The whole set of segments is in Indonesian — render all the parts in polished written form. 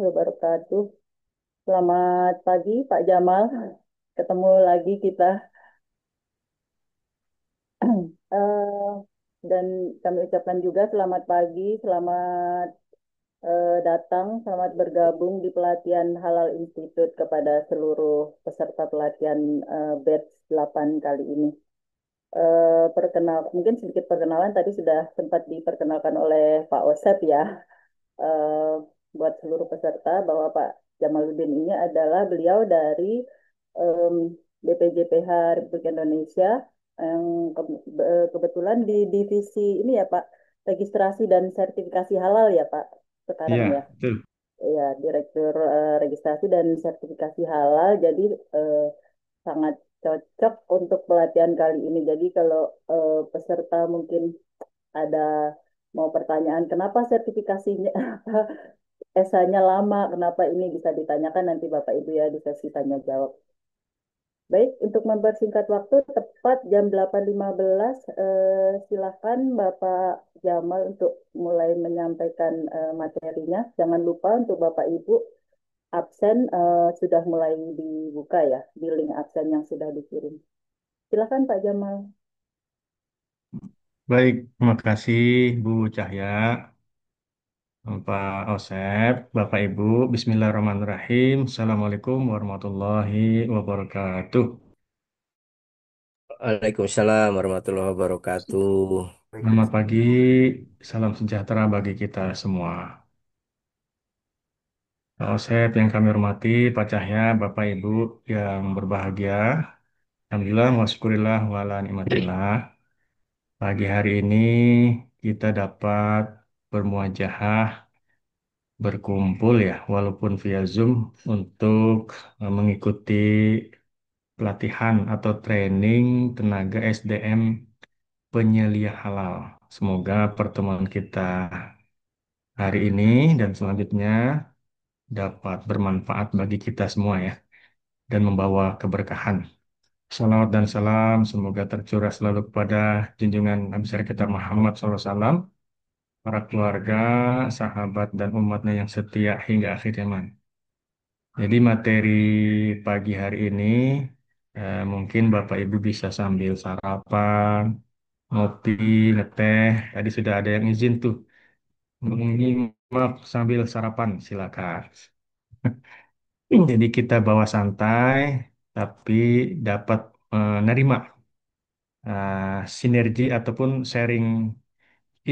Wabarakatuh. Selamat pagi, Pak Jamal. Ketemu lagi kita. Eh, dan kami ucapkan juga selamat pagi, selamat datang, selamat bergabung di pelatihan Halal Institute kepada seluruh peserta pelatihan batch 8 kali ini. Mungkin sedikit perkenalan tadi sudah sempat diperkenalkan oleh Pak Osep ya. eh, buat seluruh peserta bahwa Pak Jamaluddin ini adalah beliau dari em, BPJPH Republik Indonesia yang kebetulan di divisi ini ya Pak, registrasi dan sertifikasi halal ya Pak sekarang ya. Iya, betul. Ya, Direktur Registrasi dan Sertifikasi Halal. Jadi eh, sangat cocok untuk pelatihan kali ini. Jadi kalau peserta mungkin ada mau pertanyaan kenapa sertifikasinya esanya lama, kenapa ini bisa ditanyakan nanti Bapak Ibu ya di sesi tanya jawab. Baik, untuk mempersingkat waktu tepat jam 8.15 silakan Bapak Jamal untuk mulai menyampaikan materinya. Jangan lupa untuk Bapak Ibu absen sudah mulai dibuka ya di link absen yang sudah dikirim. Silakan Pak Jamal. Baik, terima kasih Bu Cahya, Pak Osep, Bapak Ibu. Bismillahirrahmanirrahim. Assalamualaikum warahmatullahi wabarakatuh. Waalaikumsalam warahmatullahi wabarakatuh. Selamat pagi, salam sejahtera bagi kita semua. Pak Osep yang kami hormati, Pak Cahya, Bapak Ibu yang berbahagia. Alhamdulillah, wa syukurillah, wa ala nikmatillah. Pagi hari ini kita dapat bermuajahah berkumpul ya, walaupun via Zoom untuk mengikuti pelatihan atau training tenaga SDM penyelia halal. Semoga pertemuan kita hari ini dan selanjutnya dapat bermanfaat bagi kita semua ya, dan membawa keberkahan. Salawat dan salam semoga tercurah selalu kepada junjungan Nabi besar kita Muhammad SAW, para keluarga, sahabat, dan umatnya yang setia hingga akhir zaman. Jadi materi pagi hari ini mungkin Bapak Ibu bisa sambil sarapan, ngopi, ngeteh. Tadi sudah ada yang izin tuh menyimak sambil sarapan, silakan. Jadi kita bawa santai, tapi dapat menerima sinergi ataupun sharing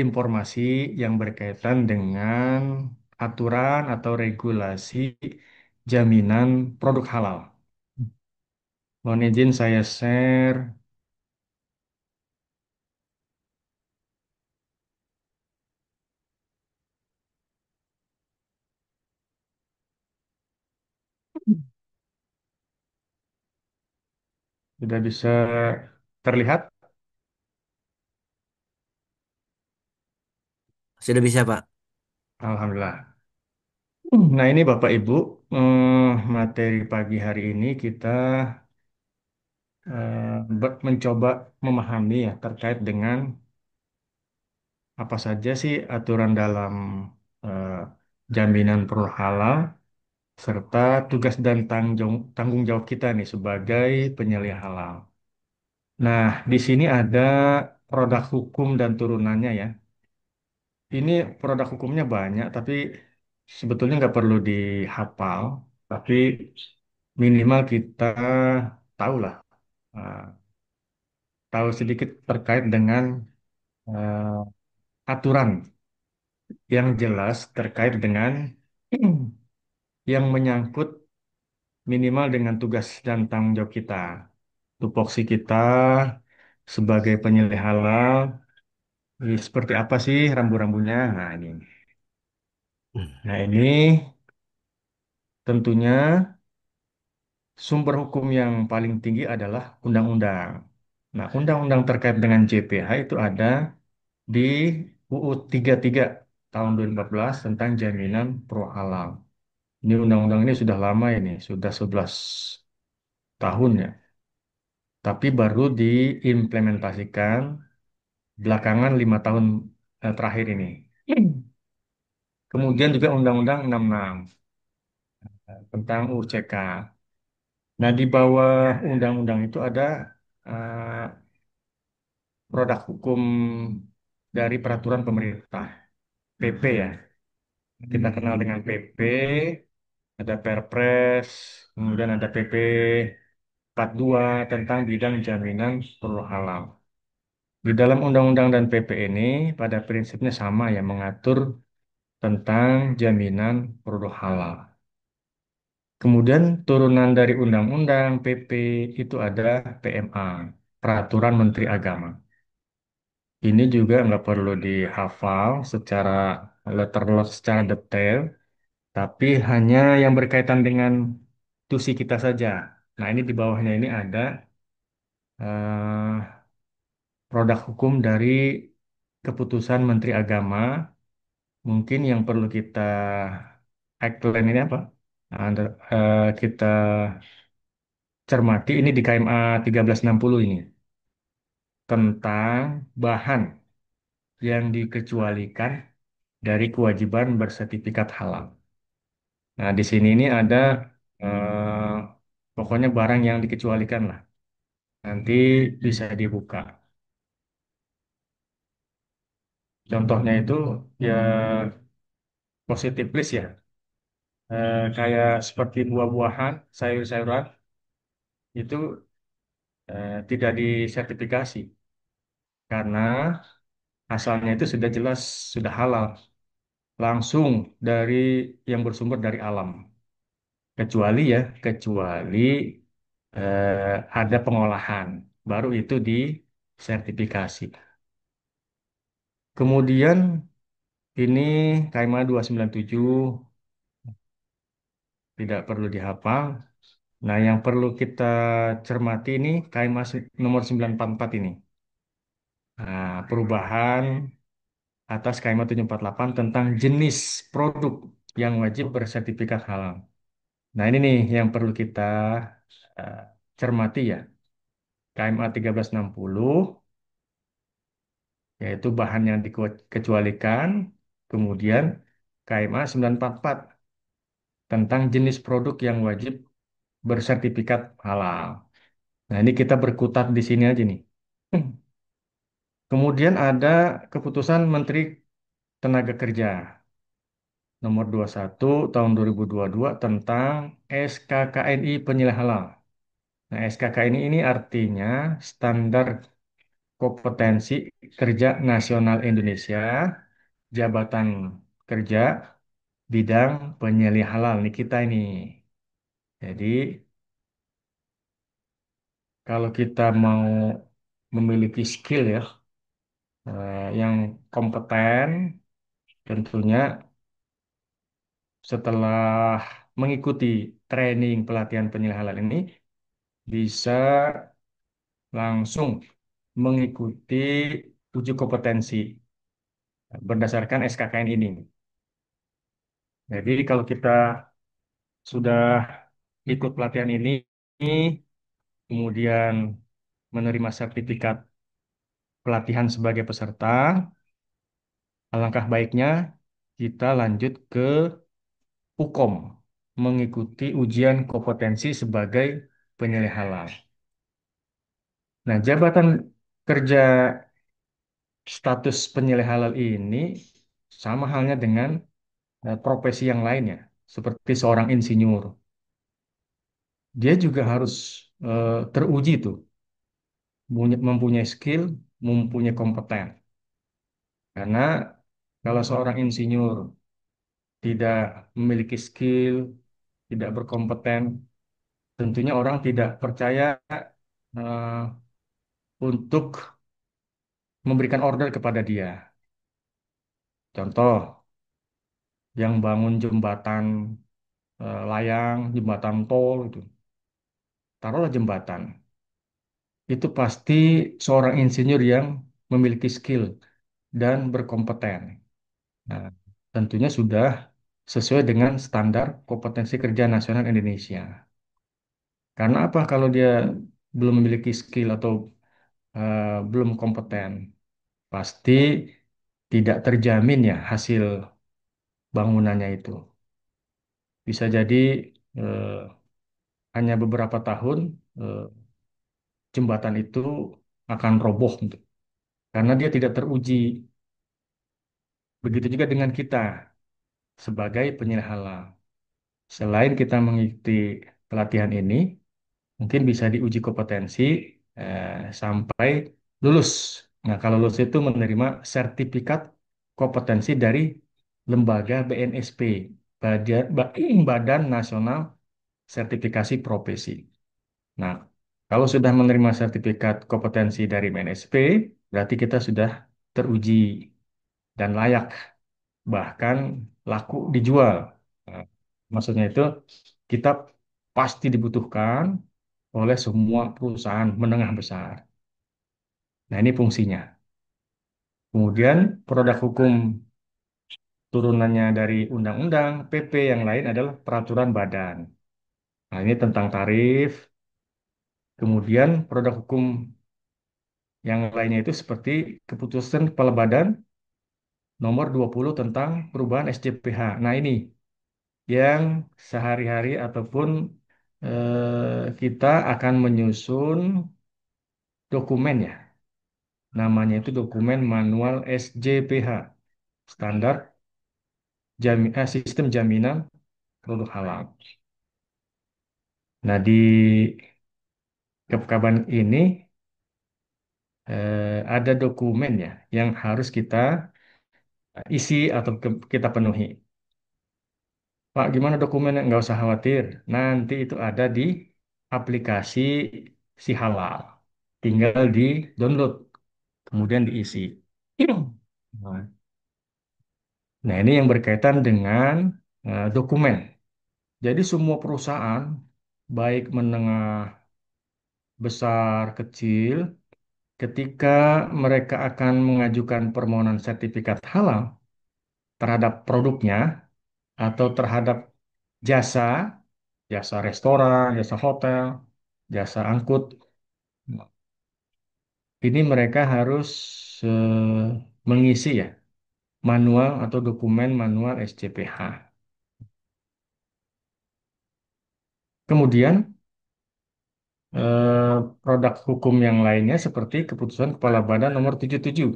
informasi yang berkaitan dengan aturan atau regulasi jaminan produk halal. Mohon izin saya share. Sudah bisa terlihat? Sudah bisa, Pak? Alhamdulillah. Nah ini Bapak Ibu, materi pagi hari ini kita mencoba memahami ya terkait dengan apa saja sih aturan dalam eh, jaminan produk halal serta tugas dan tanggung jawab kita nih sebagai penyelia halal. Nah, di sini ada produk hukum dan turunannya ya. Ini produk hukumnya banyak, tapi sebetulnya nggak perlu dihafal, tapi minimal kita tahu lah, eh, tahu sedikit terkait dengan aturan yang jelas terkait dengan yang menyangkut minimal dengan tugas dan tanggung jawab kita. Tupoksi kita sebagai penyelia halal, seperti apa sih rambu-rambunya? Nah ini. Hmm. Nah ini tentunya sumber hukum yang paling tinggi adalah undang-undang. Nah, undang-undang terkait dengan JPH itu ada di UU 33 tahun 2014 tentang jaminan pro halal. Ini undang-undang ini sudah lama ini, sudah 11 tahun ya. Tapi baru diimplementasikan belakangan 5 tahun terakhir ini. Kemudian juga Undang-Undang 66. tentang UCK. Nah, di bawah undang-undang itu ada eh, produk hukum dari peraturan pemerintah, PP ya. Kita kenal dengan PP, ada Perpres, kemudian ada PP 42 tentang bidang jaminan produk halal. Di dalam undang-undang dan PP ini pada prinsipnya sama ya, mengatur tentang jaminan produk halal. Kemudian turunan dari undang-undang PP itu ada PMA, Peraturan Menteri Agama. Ini juga nggak perlu dihafal secara letterlock secara detail, tapi hanya yang berkaitan dengan tusi kita saja. Nah, ini di bawahnya ini ada eh, produk hukum dari keputusan Menteri Agama. Mungkin yang perlu kita outline ini apa? Kita cermati ini di KMA 1360 ini tentang bahan yang dikecualikan dari kewajiban bersertifikat halal. Nah, di sini ini ada eh, pokoknya barang yang dikecualikan lah. Nanti bisa dibuka. Contohnya itu ya positif list ya. Kayak seperti buah-buahan, sayur-sayuran itu tidak disertifikasi karena asalnya itu sudah jelas sudah halal langsung dari yang bersumber dari alam. Kecuali ada pengolahan, baru itu disertifikasi. Kemudian ini KMA 297 tidak perlu dihafal. Nah, yang perlu kita cermati ini KMA nomor 944 ini. Nah, perubahan atas KMA 748 tentang jenis produk yang wajib bersertifikat halal. Nah, ini nih yang perlu kita eh, cermati ya. KMA 1360 yaitu bahan yang dikecualikan, kemudian KMA 944 tentang jenis produk yang wajib bersertifikat halal. Nah, ini kita berkutat di sini aja nih. Kemudian ada keputusan Menteri Tenaga Kerja nomor 21 tahun 2022 tentang SKKNI penilai halal. Nah, SKKNI ini artinya Standar Kompetensi Kerja Nasional Indonesia, Jabatan Kerja Bidang Penilai Halal. Nih kita ini. Jadi, kalau kita mau memiliki skill ya, yang kompeten, tentunya setelah mengikuti training pelatihan penilai halal ini bisa langsung mengikuti uji kompetensi berdasarkan SKKN ini. Jadi kalau kita sudah ikut pelatihan ini, kemudian menerima sertifikat pelatihan sebagai peserta, alangkah baiknya kita lanjut ke PUKOM, mengikuti ujian kompetensi sebagai penilai halal. Nah, jabatan kerja status penilai halal ini sama halnya dengan profesi yang lainnya, seperti seorang insinyur. Dia juga harus teruji tuh, mempunyai skill, mempunyai kompeten. Karena kalau seorang insinyur tidak memiliki skill, tidak berkompeten, tentunya orang tidak percaya eh, untuk memberikan order kepada dia. Contoh, yang bangun jembatan layang, jembatan tol itu, taruhlah jembatan. Itu pasti seorang insinyur yang memiliki skill dan berkompeten. Nah, tentunya sudah sesuai dengan standar kompetensi kerja nasional Indonesia. Karena apa kalau dia belum memiliki skill atau belum kompeten, pasti tidak terjamin ya hasil bangunannya itu. Bisa jadi eh, hanya beberapa tahun eh, jembatan itu akan roboh gitu. Karena dia tidak teruji. Begitu juga dengan kita sebagai penyelia halal. Selain kita mengikuti pelatihan ini, mungkin bisa diuji kompetensi sampai lulus. Nah, kalau lulus itu menerima sertifikat kompetensi dari lembaga BNSP, Badan Nasional Sertifikasi Profesi. Nah, kalau sudah menerima sertifikat kompetensi dari BNSP, berarti kita sudah teruji dan layak, bahkan laku dijual. Nah, maksudnya itu kita pasti dibutuhkan oleh semua perusahaan menengah besar. Nah, ini fungsinya. Kemudian produk hukum turunannya dari undang-undang, PP yang lain adalah peraturan badan. Nah, ini tentang tarif. Kemudian produk hukum yang lainnya itu seperti keputusan Kepala Badan nomor 20 tentang perubahan SJPH. Nah, ini yang sehari-hari ataupun kita akan menyusun dokumen ya. Namanya itu dokumen manual SJPH, standar sistem jaminan produk halal. Nah, di kepekaan ini ada dokumen ya yang harus kita isi atau kita penuhi. Pak, gimana dokumennya? Nggak usah khawatir. Nanti itu ada di aplikasi si halal. Tinggal di download, kemudian diisi. Nah, nah, ini yang berkaitan dengan dokumen. Jadi semua perusahaan, baik menengah, besar, kecil, ketika mereka akan mengajukan permohonan sertifikat halal terhadap produknya atau terhadap jasa, jasa restoran, jasa hotel, jasa angkut, ini mereka harus mengisi ya manual atau dokumen manual SCPH. Kemudian produk hukum yang lainnya seperti Keputusan Kepala Badan Nomor 77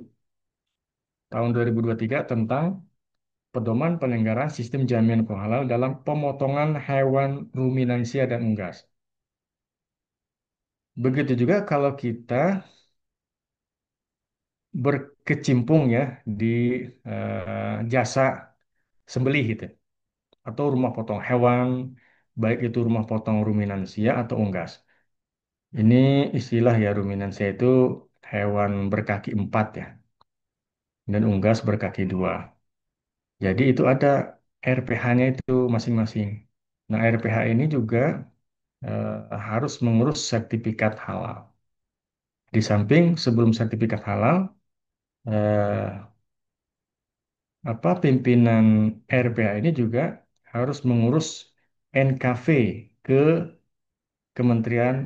tahun 2023 tentang pedoman penyelenggaraan sistem jaminan hukum halal dalam pemotongan hewan ruminansia dan unggas. Begitu juga kalau kita berkecimpung ya di jasa sembelih gitu atau rumah potong hewan, baik itu rumah potong ruminansia atau unggas. Ini istilah ya ruminansia itu hewan berkaki empat ya, dan unggas berkaki dua. Jadi itu ada RPH-nya itu masing-masing. Nah, RPH ini juga harus mengurus sertifikat halal. Di samping sebelum sertifikat halal, eh, pimpinan RPH ini juga harus mengurus NKV ke Kementerian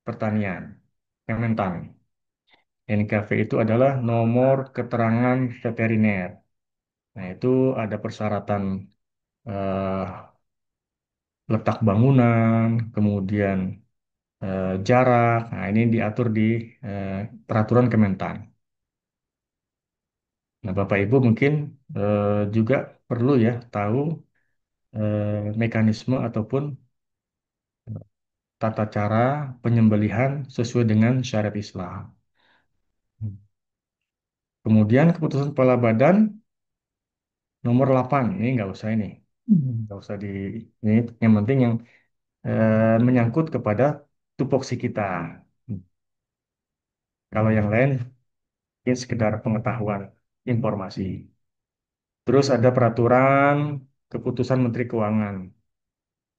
Pertanian, Kementan. NKV itu adalah nomor keterangan veteriner. Nah, itu ada persyaratan eh, letak bangunan, kemudian jarak. Nah, ini diatur di eh, peraturan Kementan. Nah, Bapak Ibu mungkin juga perlu ya tahu mekanisme ataupun tata cara penyembelihan sesuai dengan syariat Islam. Kemudian keputusan Kepala Badan nomor 8 ini nggak usah ini. Nggak usah di ini yang penting yang menyangkut kepada tupoksi kita. Kalau yang lain ini sekedar pengetahuan informasi. Terus ada peraturan keputusan Menteri Keuangan.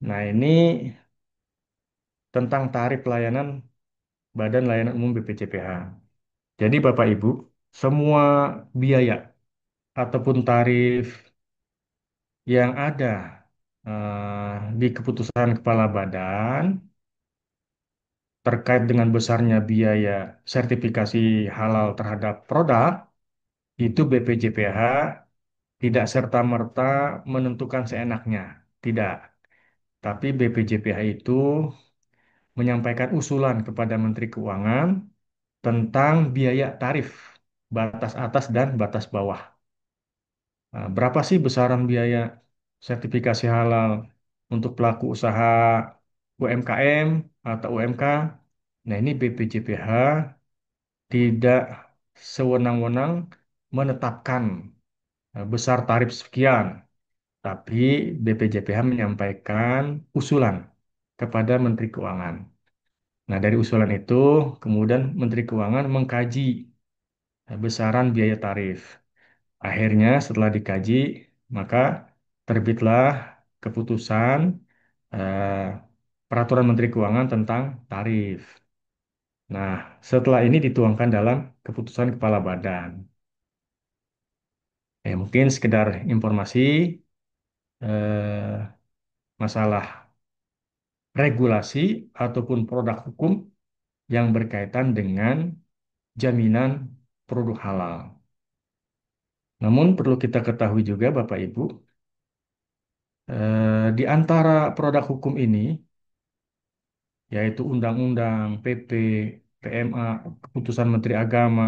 Nah, ini tentang tarif pelayanan Badan Layanan Umum BPJPH. Jadi Bapak Ibu, semua biaya ataupun tarif yang ada di keputusan kepala badan terkait dengan besarnya biaya sertifikasi halal terhadap produk, itu BPJPH tidak serta-merta menentukan seenaknya. Tidak. Tapi BPJPH itu menyampaikan usulan kepada Menteri Keuangan tentang biaya tarif, batas atas dan batas bawah. Nah, berapa sih besaran biaya sertifikasi halal untuk pelaku usaha UMKM atau UMK? Nah, ini BPJPH tidak sewenang-wenang menetapkan besar tarif sekian, tapi BPJPH menyampaikan usulan kepada Menteri Keuangan. Nah, dari usulan itu, kemudian Menteri Keuangan mengkaji besaran biaya tarif. Akhirnya, setelah dikaji, maka terbitlah keputusan eh, Peraturan Menteri Keuangan tentang tarif. Nah, setelah ini dituangkan dalam keputusan Kepala Badan. Mungkin sekedar informasi eh, masalah regulasi ataupun produk hukum yang berkaitan dengan jaminan produk halal. Namun perlu kita ketahui juga Bapak Ibu, di antara produk hukum ini, yaitu Undang-Undang, PP, PMA, Keputusan Menteri Agama,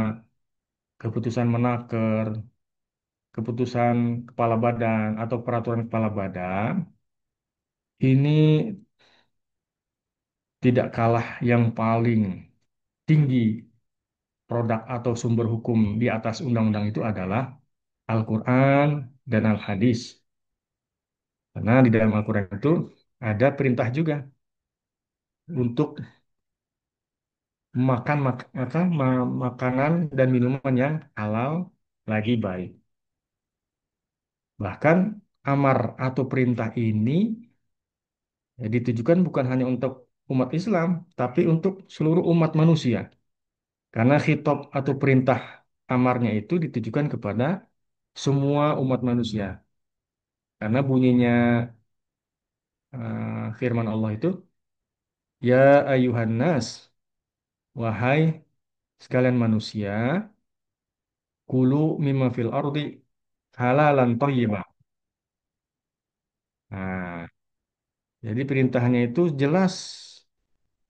Keputusan Menaker, Keputusan Kepala Badan atau Peraturan Kepala Badan, ini tidak kalah yang paling tinggi produk atau sumber hukum di atas undang-undang itu adalah Al-Quran dan Al-Hadis. Karena di dalam Al-Quran itu ada perintah juga untuk makanan dan minuman yang halal lagi baik. Bahkan amar atau perintah ini ditujukan bukan hanya untuk umat Islam, tapi untuk seluruh umat manusia. Karena khitab atau perintah amarnya itu ditujukan kepada semua umat manusia. Karena bunyinya firman Allah itu, Ya ayuhan nas, wahai sekalian manusia, kulu mimma fil ardi halalan thayyibah. Nah, jadi perintahnya itu jelas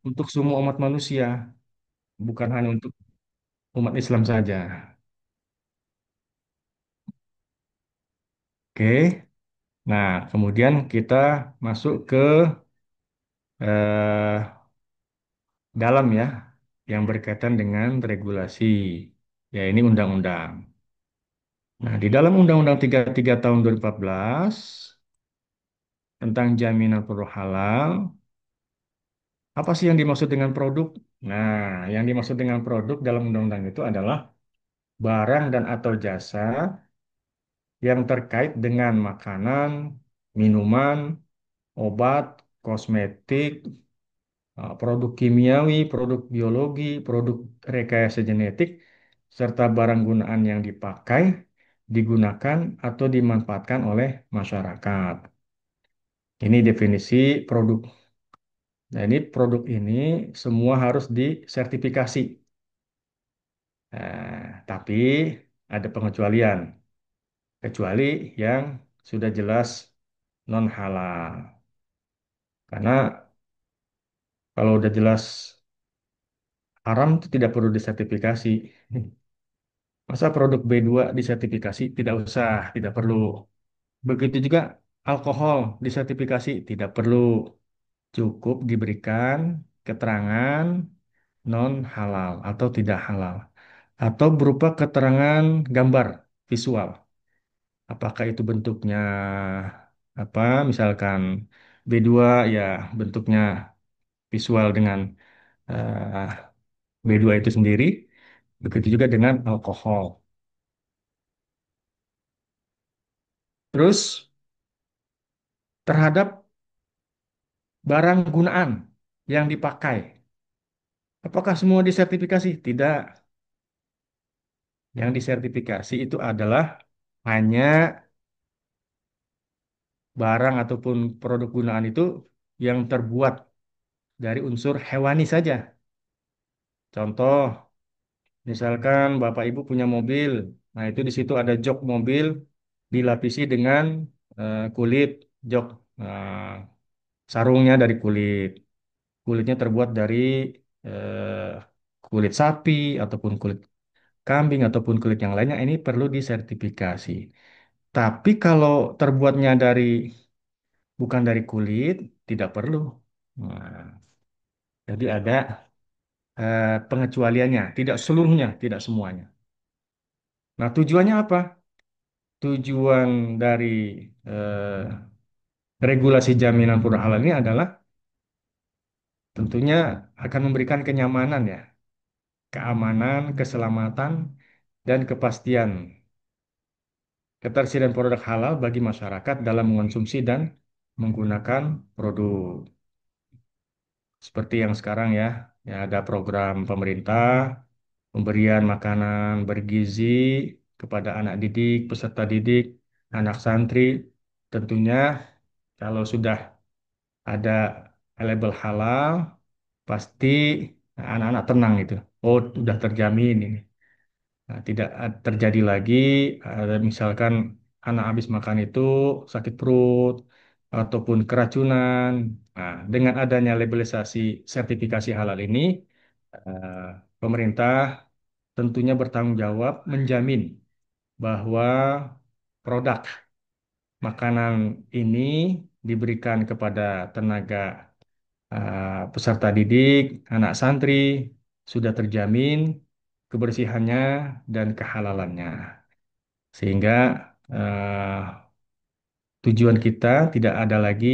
untuk semua umat manusia, bukan hanya untuk umat Islam saja. Oke, nah kemudian kita masuk ke eh, dalam ya, yang berkaitan dengan regulasi, ya ini undang-undang. Nah, di dalam Undang-Undang 33 tahun 2014 tentang jaminan produk halal, apa sih yang dimaksud dengan produk? Nah, yang dimaksud dengan produk dalam undang-undang itu adalah barang dan atau jasa yang terkait dengan makanan, minuman, obat, kosmetik, produk kimiawi, produk biologi, produk rekayasa genetik, serta barang gunaan yang dipakai, digunakan, atau dimanfaatkan oleh masyarakat. Ini definisi produk. Nah, ini produk ini semua harus disertifikasi. Tapi ada pengecualian, kecuali yang sudah jelas non halal. Karena kalau udah jelas haram itu tidak perlu disertifikasi. Masa produk B2 disertifikasi? Tidak usah, tidak perlu. Begitu juga alkohol disertifikasi? Tidak perlu. Cukup diberikan keterangan non halal atau tidak halal. Atau berupa keterangan gambar visual. Apakah itu bentuknya apa? Misalkan B2 ya bentuknya visual dengan eh, B2 itu sendiri. Begitu juga dengan alkohol. Terus terhadap barang gunaan yang dipakai. Apakah semua disertifikasi? Tidak. Yang disertifikasi itu adalah hanya barang ataupun produk gunaan itu yang terbuat dari unsur hewani saja. Contoh, misalkan Bapak Ibu punya mobil, nah itu di situ ada jok mobil dilapisi dengan kulit jok. Nah, Sarungnya dari kulit. Kulitnya terbuat dari eh, kulit sapi ataupun kulit kambing ataupun kulit yang lainnya. Ini perlu disertifikasi. Tapi kalau terbuatnya bukan dari kulit, tidak perlu. Nah, jadi ada pengecualiannya, tidak seluruhnya, tidak semuanya. Nah, tujuannya apa? Tujuan dari eh, regulasi jaminan produk halal ini adalah tentunya akan memberikan kenyamanan ya, keamanan, keselamatan, dan kepastian ketersediaan produk halal bagi masyarakat dalam mengonsumsi dan menggunakan produk. Seperti yang sekarang ya, ya ada program pemerintah pemberian makanan bergizi kepada anak didik, peserta didik, anak santri. Tentunya kalau sudah ada label halal, pasti anak-anak tenang itu. Oh, sudah terjamin ini. Nah, tidak terjadi lagi misalkan anak habis makan itu sakit perut ataupun keracunan. Nah, dengan adanya labelisasi sertifikasi halal ini, eh, pemerintah tentunya bertanggung jawab menjamin bahwa produk makanan ini diberikan kepada tenaga peserta didik, anak santri, sudah terjamin kebersihannya dan kehalalannya. Sehingga eh, tujuan kita tidak ada lagi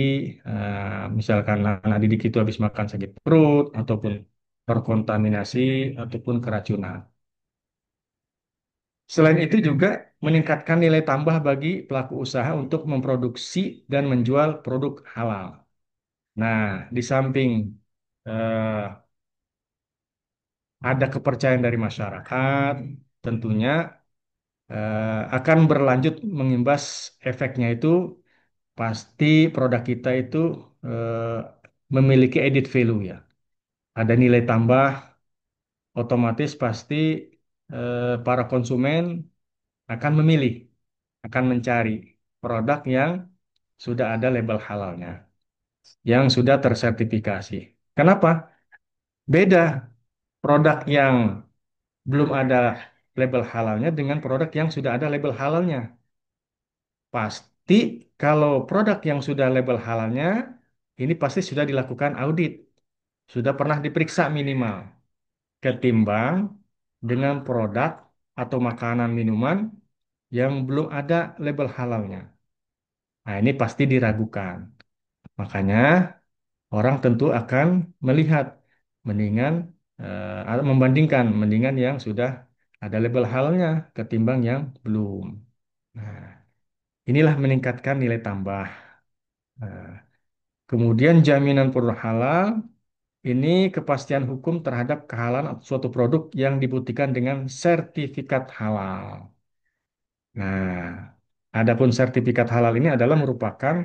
misalkan anak didik itu habis makan sakit perut ataupun terkontaminasi ataupun keracunan. Selain itu juga meningkatkan nilai tambah bagi pelaku usaha untuk memproduksi dan menjual produk halal. Nah, di samping eh, ada kepercayaan dari masyarakat, tentunya akan berlanjut mengimbas efeknya itu pasti produk kita itu eh, memiliki added value ya. Ada nilai tambah, otomatis pasti para konsumen akan memilih, akan mencari produk yang sudah ada label halalnya, yang sudah tersertifikasi. Kenapa? Beda produk yang belum ada label halalnya dengan produk yang sudah ada label halalnya. Pasti kalau produk yang sudah label halalnya, ini pasti sudah dilakukan audit, sudah pernah diperiksa minimal, ketimbang dengan produk atau makanan minuman yang belum ada label halalnya. Nah, ini pasti diragukan. Makanya orang tentu akan melihat mendingan atau membandingkan mendingan yang sudah ada label halalnya ketimbang yang belum. Nah, inilah meningkatkan nilai tambah. Nah, kemudian jaminan produk halal ini kepastian hukum terhadap kehalalan suatu produk yang dibuktikan dengan sertifikat halal. Nah, adapun sertifikat halal ini adalah merupakan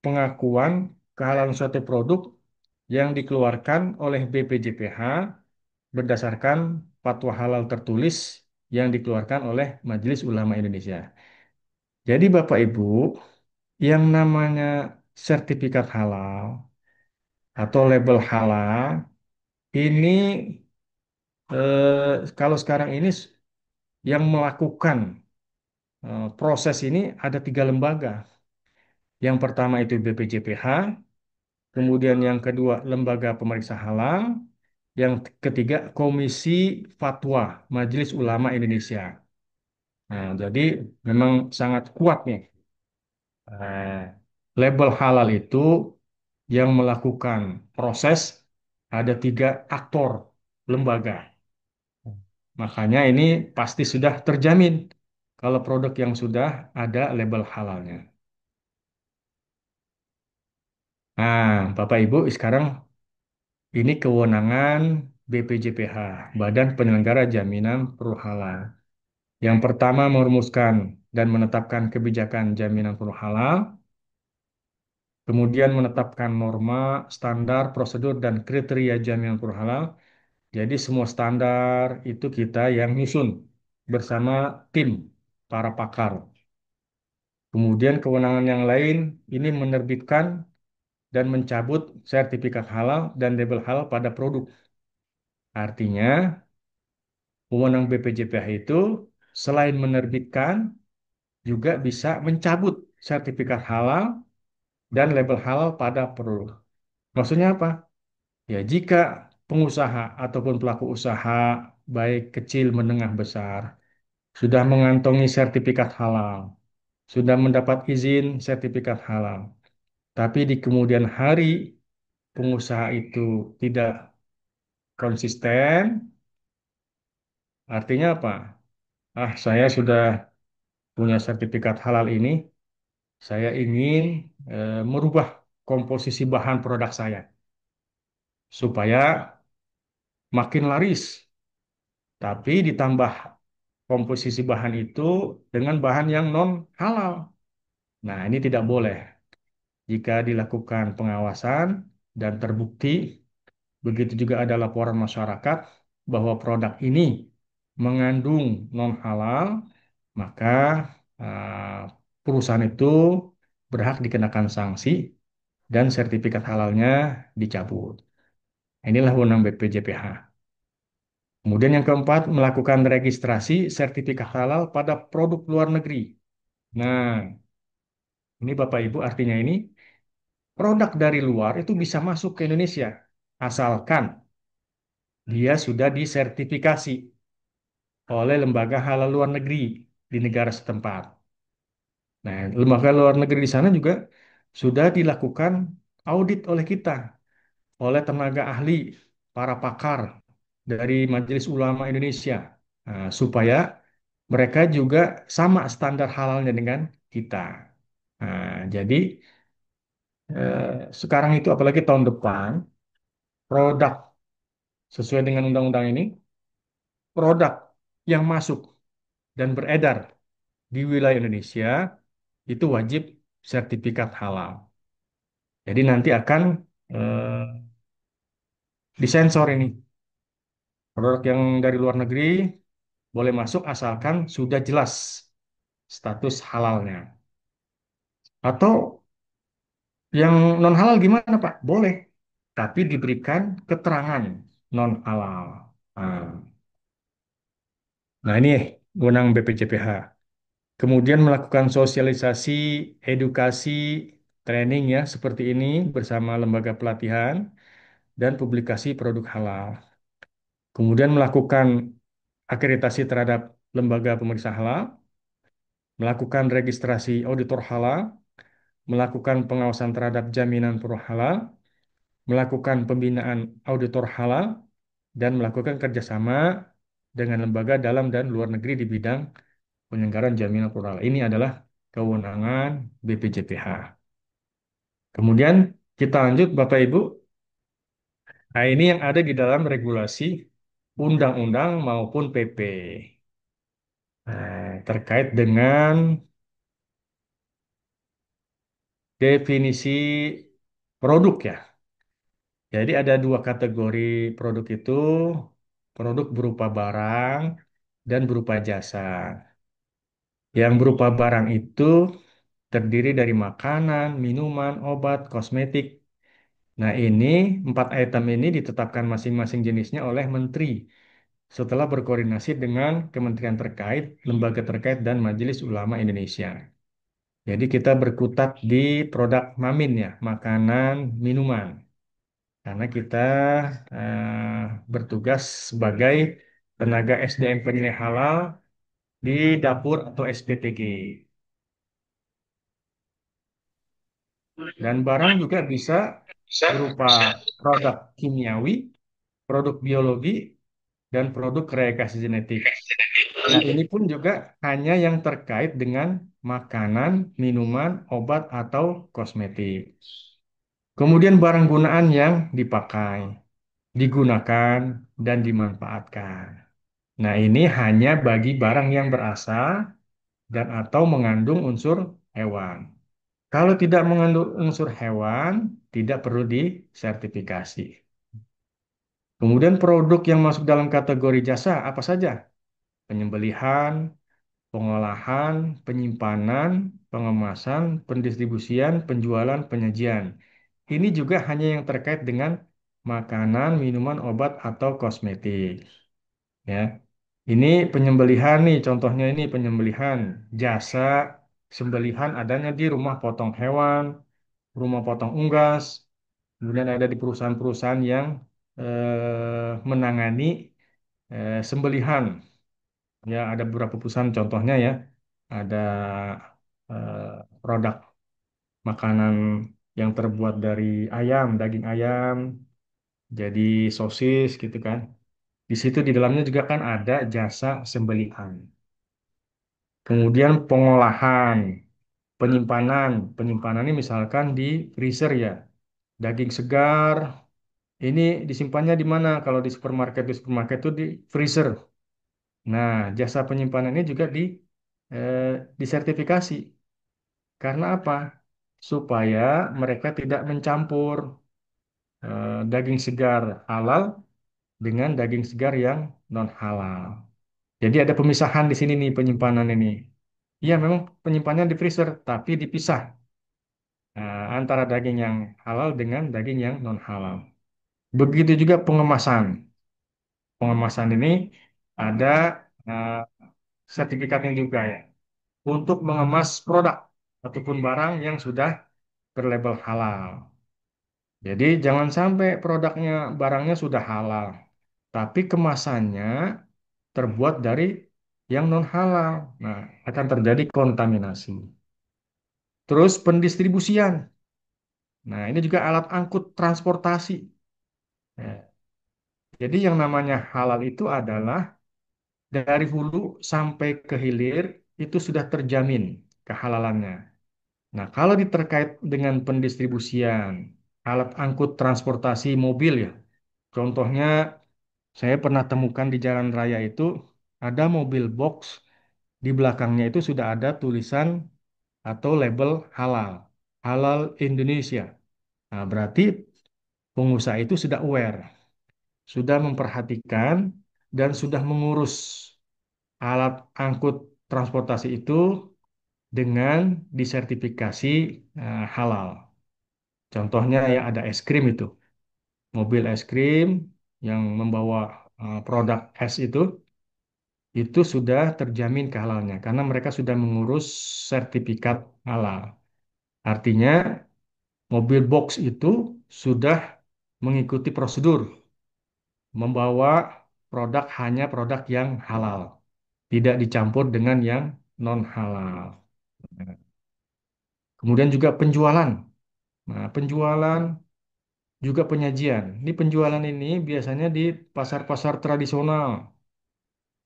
pengakuan kehalalan suatu produk yang dikeluarkan oleh BPJPH berdasarkan fatwa halal tertulis yang dikeluarkan oleh Majelis Ulama Indonesia. Jadi Bapak Ibu, yang namanya sertifikat halal atau label halal ini kalau sekarang ini yang melakukan proses ini ada tiga lembaga. Yang pertama itu BPJPH, kemudian yang kedua lembaga pemeriksa halal, yang ketiga Komisi Fatwa Majelis Ulama Indonesia. Nah, jadi memang sangat kuat nih. Eh, Label halal itu yang melakukan proses ada tiga aktor lembaga. Makanya ini pasti sudah terjamin kalau produk yang sudah ada label halalnya. Nah, Bapak Ibu, sekarang ini kewenangan BPJPH, Badan Penyelenggara Jaminan Produk Halal. Yang pertama merumuskan dan menetapkan kebijakan jaminan produk halal, kemudian menetapkan norma, standar, prosedur, dan kriteria jaminan produk halal. Jadi semua standar itu kita yang nyusun bersama tim para pakar. Kemudian kewenangan yang lain ini menerbitkan dan mencabut sertifikat halal dan label halal pada produk. Artinya, wewenang BPJPH itu selain menerbitkan, juga bisa mencabut sertifikat halal dan label halal pada produk. Maksudnya apa? Ya, jika pengusaha ataupun pelaku usaha, baik kecil, menengah, besar, sudah mengantongi sertifikat halal, sudah mendapat izin sertifikat halal, tapi di kemudian hari pengusaha itu tidak konsisten, artinya apa? Ah, saya sudah punya sertifikat halal ini, saya ingin merubah komposisi bahan produk saya supaya makin laris, tapi ditambah komposisi bahan itu dengan bahan yang non halal. Nah, ini tidak boleh. Jika dilakukan pengawasan dan terbukti, begitu juga ada laporan masyarakat bahwa produk ini mengandung non halal, maka perusahaan itu berhak dikenakan sanksi dan sertifikat halalnya dicabut. Inilah wewenang BPJPH. Kemudian yang keempat, melakukan registrasi sertifikat halal pada produk luar negeri. Nah, ini Bapak Ibu artinya ini produk dari luar itu bisa masuk ke Indonesia asalkan dia sudah disertifikasi oleh lembaga halal luar negeri di negara setempat. Nah, lembaga luar negeri di sana juga sudah dilakukan audit oleh kita, oleh tenaga ahli, para pakar dari Majelis Ulama Indonesia, supaya mereka juga sama standar halalnya dengan kita. Nah, jadi sekarang itu apalagi tahun depan, produk sesuai dengan undang-undang ini, produk yang masuk dan beredar di wilayah Indonesia itu wajib sertifikat halal. Jadi nanti akan eh, disensor ini. Produk yang dari luar negeri boleh masuk asalkan sudah jelas status halalnya. Atau yang non halal gimana Pak? Boleh, tapi diberikan keterangan non halal. Nah, nah ini wewenang BPJPH. Kemudian melakukan sosialisasi, edukasi, training ya seperti ini bersama lembaga pelatihan dan publikasi produk halal. Kemudian melakukan akreditasi terhadap lembaga pemeriksa halal, melakukan registrasi auditor halal, melakukan pengawasan terhadap jaminan produk halal, melakukan pembinaan auditor halal, dan melakukan kerjasama dengan lembaga dalam dan luar negeri di bidang penyelenggaraan jaminan produk halal. Ini adalah kewenangan BPJPH. Kemudian kita lanjut Bapak Ibu. Nah, ini yang ada di dalam regulasi undang-undang maupun PP. Nah, terkait dengan definisi produk ya. Jadi ada dua kategori produk itu, produk berupa barang dan berupa jasa. Yang berupa barang itu terdiri dari makanan, minuman, obat, kosmetik. Nah, ini empat item ini ditetapkan masing-masing jenisnya oleh menteri setelah berkoordinasi dengan kementerian terkait, lembaga terkait, dan Majelis Ulama Indonesia. Jadi kita berkutat di produk mamin ya, makanan, minuman. Karena kita bertugas sebagai tenaga SDM penilai halal di dapur atau SPTG. Dan barang juga bisa berupa produk kimiawi, produk biologi, dan produk rekayasa genetik. Nah, ini pun juga hanya yang terkait dengan makanan, minuman, obat, atau kosmetik. Kemudian barang gunaan yang dipakai, digunakan, dan dimanfaatkan. Nah, ini hanya bagi barang yang berasal dan atau mengandung unsur hewan. Kalau tidak mengandung unsur hewan, tidak perlu disertifikasi. Kemudian produk yang masuk dalam kategori jasa apa saja? Penyembelihan, pengolahan, penyimpanan, pengemasan, pendistribusian, penjualan, penyajian. ini juga hanya yang terkait dengan makanan, minuman, obat, atau kosmetik. Ya, ini penyembelihan nih, contohnya ini penyembelihan jasa sembelihan adanya di rumah potong hewan, rumah potong unggas, kemudian ada di perusahaan-perusahaan yang menangani sembelihan. Ya, ada beberapa perusahaan contohnya ya, ada eh, produk makanan yang terbuat dari ayam, daging ayam, jadi sosis gitu kan. Di situ di dalamnya juga kan ada jasa sembelihan. Kemudian pengolahan, penyimpanan. Penyimpanan ini misalkan di freezer ya. Daging segar, ini disimpannya di mana? Kalau di supermarket itu di freezer. Nah, jasa penyimpanan ini juga eh, disertifikasi. Karena apa? Supaya mereka tidak mencampur daging segar halal dengan daging segar yang non halal. Jadi ada pemisahan di sini nih penyimpanan ini. Iya, memang penyimpanannya di freezer, tapi dipisah antara daging yang halal dengan daging yang non halal. Begitu juga pengemasan. Pengemasan ini ada eh, sertifikatnya juga ya untuk mengemas produk ataupun barang yang sudah berlabel halal. Jadi jangan sampai produknya barangnya sudah halal, tapi kemasannya terbuat dari yang non halal. Nah, akan terjadi kontaminasi. Terus pendistribusian. Nah, ini juga alat angkut transportasi. Ya. Jadi yang namanya halal itu adalah dari hulu sampai ke hilir itu sudah terjamin kehalalannya. Nah, kalau terkait dengan pendistribusian alat angkut transportasi mobil ya, contohnya saya pernah temukan di jalan raya itu ada mobil box di belakangnya itu sudah ada tulisan atau label halal, halal Indonesia. Nah, berarti pengusaha itu sudah aware, sudah memperhatikan dan sudah mengurus alat angkut transportasi itu dengan disertifikasi halal. Contohnya ya ada es krim itu, mobil es krim yang membawa produk es itu sudah terjamin kehalalnya karena mereka sudah mengurus sertifikat halal. Artinya mobil box itu sudah mengikuti prosedur membawa produk hanya produk yang halal, tidak dicampur dengan yang non halal. Kemudian juga penjualan. Nah, penjualan juga penyajian. Ini penjualan ini biasanya di pasar-pasar tradisional.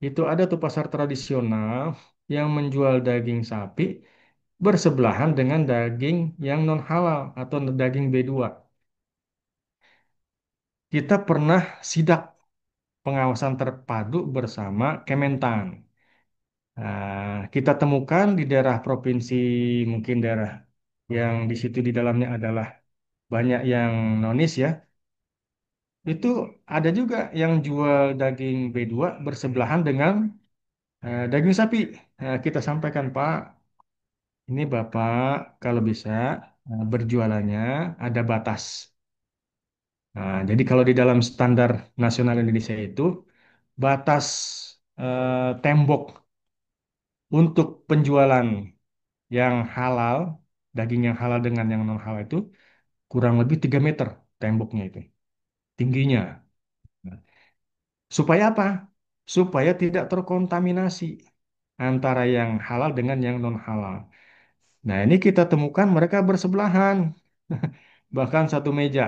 Itu ada tuh pasar tradisional yang menjual daging sapi bersebelahan dengan daging yang non halal atau daging B2. Kita pernah sidak pengawasan terpadu bersama Kementan. Kita temukan di daerah provinsi, mungkin daerah yang di situ di dalamnya adalah banyak yang nonis ya. Itu ada juga yang jual daging B2 bersebelahan dengan daging sapi. Kita sampaikan, Pak, ini Bapak kalau bisa berjualannya ada batas. Jadi kalau di dalam standar nasional Indonesia itu batas tembok untuk penjualan yang halal, daging yang halal dengan yang non halal itu kurang lebih 3 meter temboknya itu, tingginya. Nah, supaya apa? Supaya tidak terkontaminasi antara yang halal dengan yang non halal. Nah, ini kita temukan mereka bersebelahan, bahkan satu meja.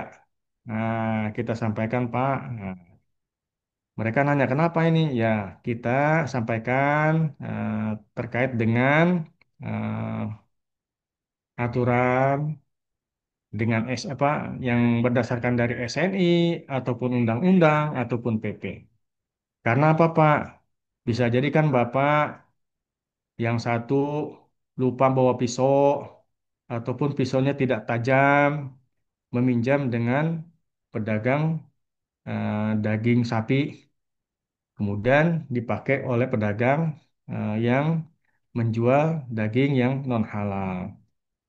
Kita sampaikan, Pak. Nah, mereka nanya kenapa ini? Ya, kita sampaikan eh, terkait dengan aturan dengan apa yang berdasarkan dari SNI ataupun undang-undang ataupun PP. Karena apa, Pak? Bisa jadi kan Bapak yang satu lupa bawa pisau ataupun pisaunya tidak tajam, meminjam dengan pedagang daging sapi, kemudian dipakai oleh pedagang yang menjual daging yang non halal.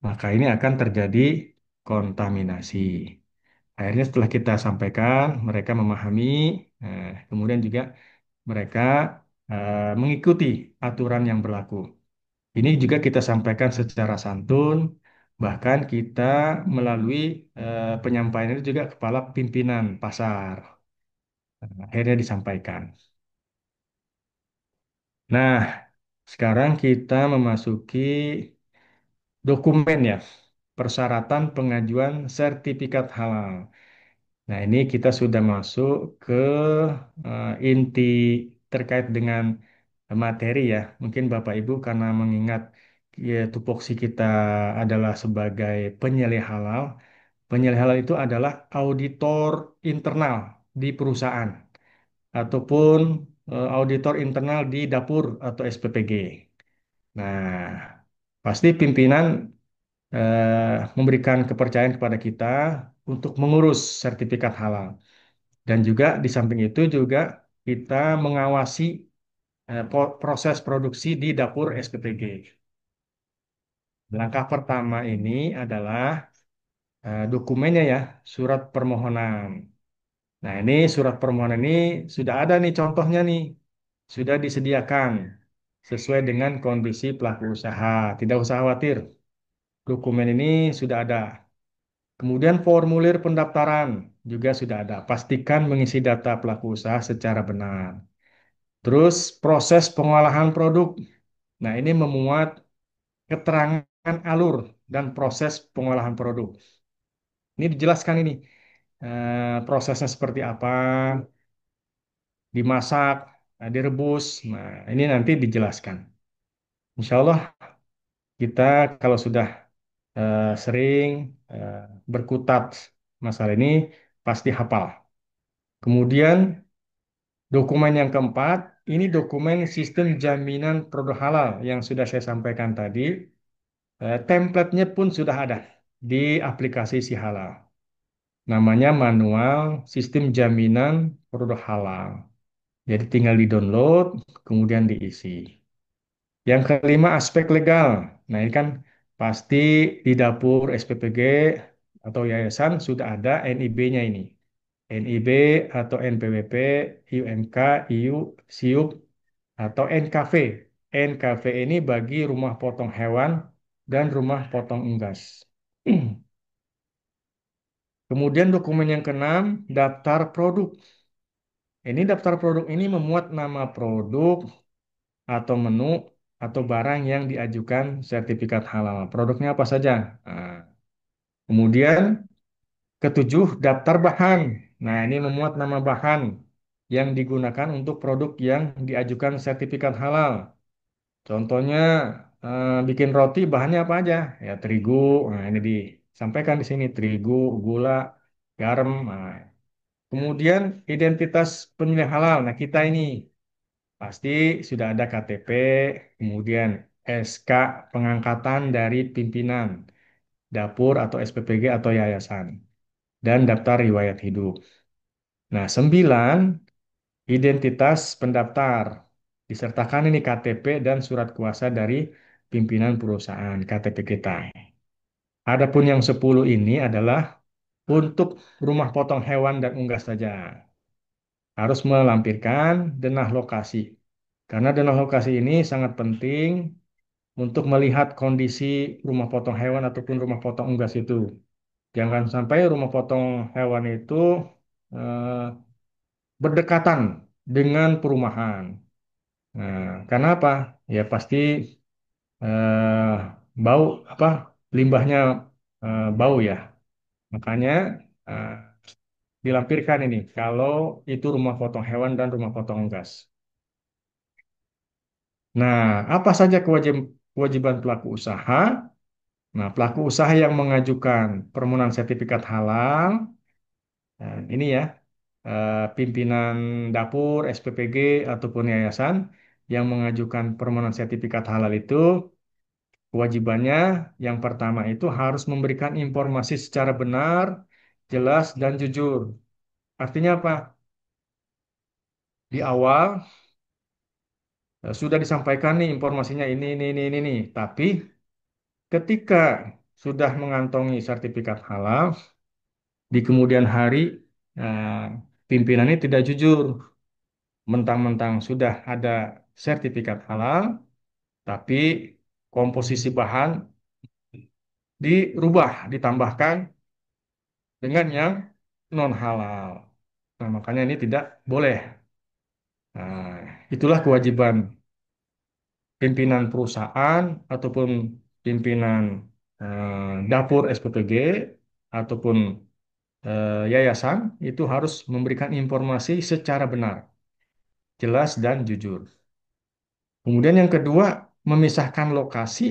Maka ini akan terjadi kontaminasi. Akhirnya setelah kita sampaikan, mereka memahami, kemudian juga mereka mengikuti aturan yang berlaku. Ini juga kita sampaikan secara santun, bahkan kita melalui penyampaian itu juga kepala pimpinan pasar. Akhirnya disampaikan. Nah, sekarang kita memasuki dokumen ya, persyaratan pengajuan sertifikat halal. Nah, ini kita sudah masuk ke inti terkait dengan materi ya. Mungkin Bapak Ibu karena mengingat ya, tupoksi kita adalah sebagai penyelih halal. Penyelih halal itu adalah auditor internal di perusahaan ataupun auditor internal di dapur atau SPPG. Nah, pasti pimpinan memberikan kepercayaan kepada kita untuk mengurus sertifikat halal. Dan juga di samping itu juga kita mengawasi proses produksi di dapur SPPG. Langkah pertama ini adalah dokumennya ya, surat permohonan. Nah, ini surat permohonan ini sudah ada nih contohnya nih, sudah disediakan sesuai dengan kondisi pelaku usaha. Tidak usah khawatir, dokumen ini sudah ada. Kemudian formulir pendaftaran juga sudah ada. Pastikan mengisi data pelaku usaha secara benar. Terus proses pengolahan produk. Nah, ini memuat keterangan alur dan proses pengolahan produk. Ini dijelaskan ini prosesnya seperti apa, dimasak, direbus. Nah, ini nanti dijelaskan. Insya Allah kita kalau sudah sering eh, berkutat masalah ini pasti hafal. Kemudian dokumen yang keempat, ini dokumen sistem jaminan produk halal yang sudah saya sampaikan tadi. Template-nya pun sudah ada di aplikasi Si Halal. Namanya manual sistem jaminan produk halal. Jadi tinggal di-download, kemudian diisi. Yang kelima, aspek legal. Nah, ini kan pasti di dapur SPPG atau yayasan sudah ada NIB-nya ini. NIB atau NPWP, IUMK, IU, SIUP, atau NKV. NKV ini bagi rumah potong hewan dan rumah potong unggas. Kemudian dokumen yang keenam, daftar produk. Ini daftar produk ini memuat nama produk atau menu atau barang yang diajukan sertifikat halal. Produknya apa saja? Nah, kemudian ketujuh, daftar bahan. Nah, ini memuat nama bahan yang digunakan untuk produk yang diajukan sertifikat halal. Contohnya bikin roti bahannya apa aja? Ya terigu. Nah, ini disampaikan di sini terigu, gula, garam. Nah, kemudian identitas penilai halal. Nah, kita ini pasti sudah ada KTP, kemudian SK pengangkatan dari pimpinan dapur atau SPPG atau yayasan dan daftar riwayat hidup. Nah, sembilan, identitas pendaftar. Disertakan ini KTP dan surat kuasa dari pimpinan perusahaan KTP kita. Adapun yang 10 ini adalah untuk rumah potong hewan dan unggas saja. Harus melampirkan denah lokasi. Karena denah lokasi ini sangat penting untuk melihat kondisi rumah potong hewan ataupun rumah potong unggas itu. Jangan sampai rumah potong hewan itu eh, berdekatan dengan perumahan. Nah, karena apa? Ya pasti eh, bau apa limbahnya bau ya. Makanya eh, dilampirkan ini kalau itu rumah potong hewan dan rumah potong unggas. Nah, apa saja kewajiban pelaku usaha? Nah, pelaku usaha yang mengajukan permohonan sertifikat halal, nah, ini ya, pimpinan dapur, SPPG, ataupun yayasan yang mengajukan permohonan sertifikat halal itu, kewajibannya yang pertama itu harus memberikan informasi secara benar, jelas, dan jujur. Artinya apa? Di awal sudah disampaikan nih informasinya ini, nih. Tapi ketika sudah mengantongi sertifikat halal, di kemudian hari eh, pimpinannya tidak jujur, mentang-mentang sudah ada sertifikat halal, tapi komposisi bahan dirubah, ditambahkan dengan yang non halal. Nah, makanya ini tidak boleh. Nah, itulah kewajiban pimpinan perusahaan ataupun pimpinan dapur SPPG ataupun yayasan itu harus memberikan informasi secara benar, jelas dan jujur. Kemudian yang kedua, memisahkan lokasi,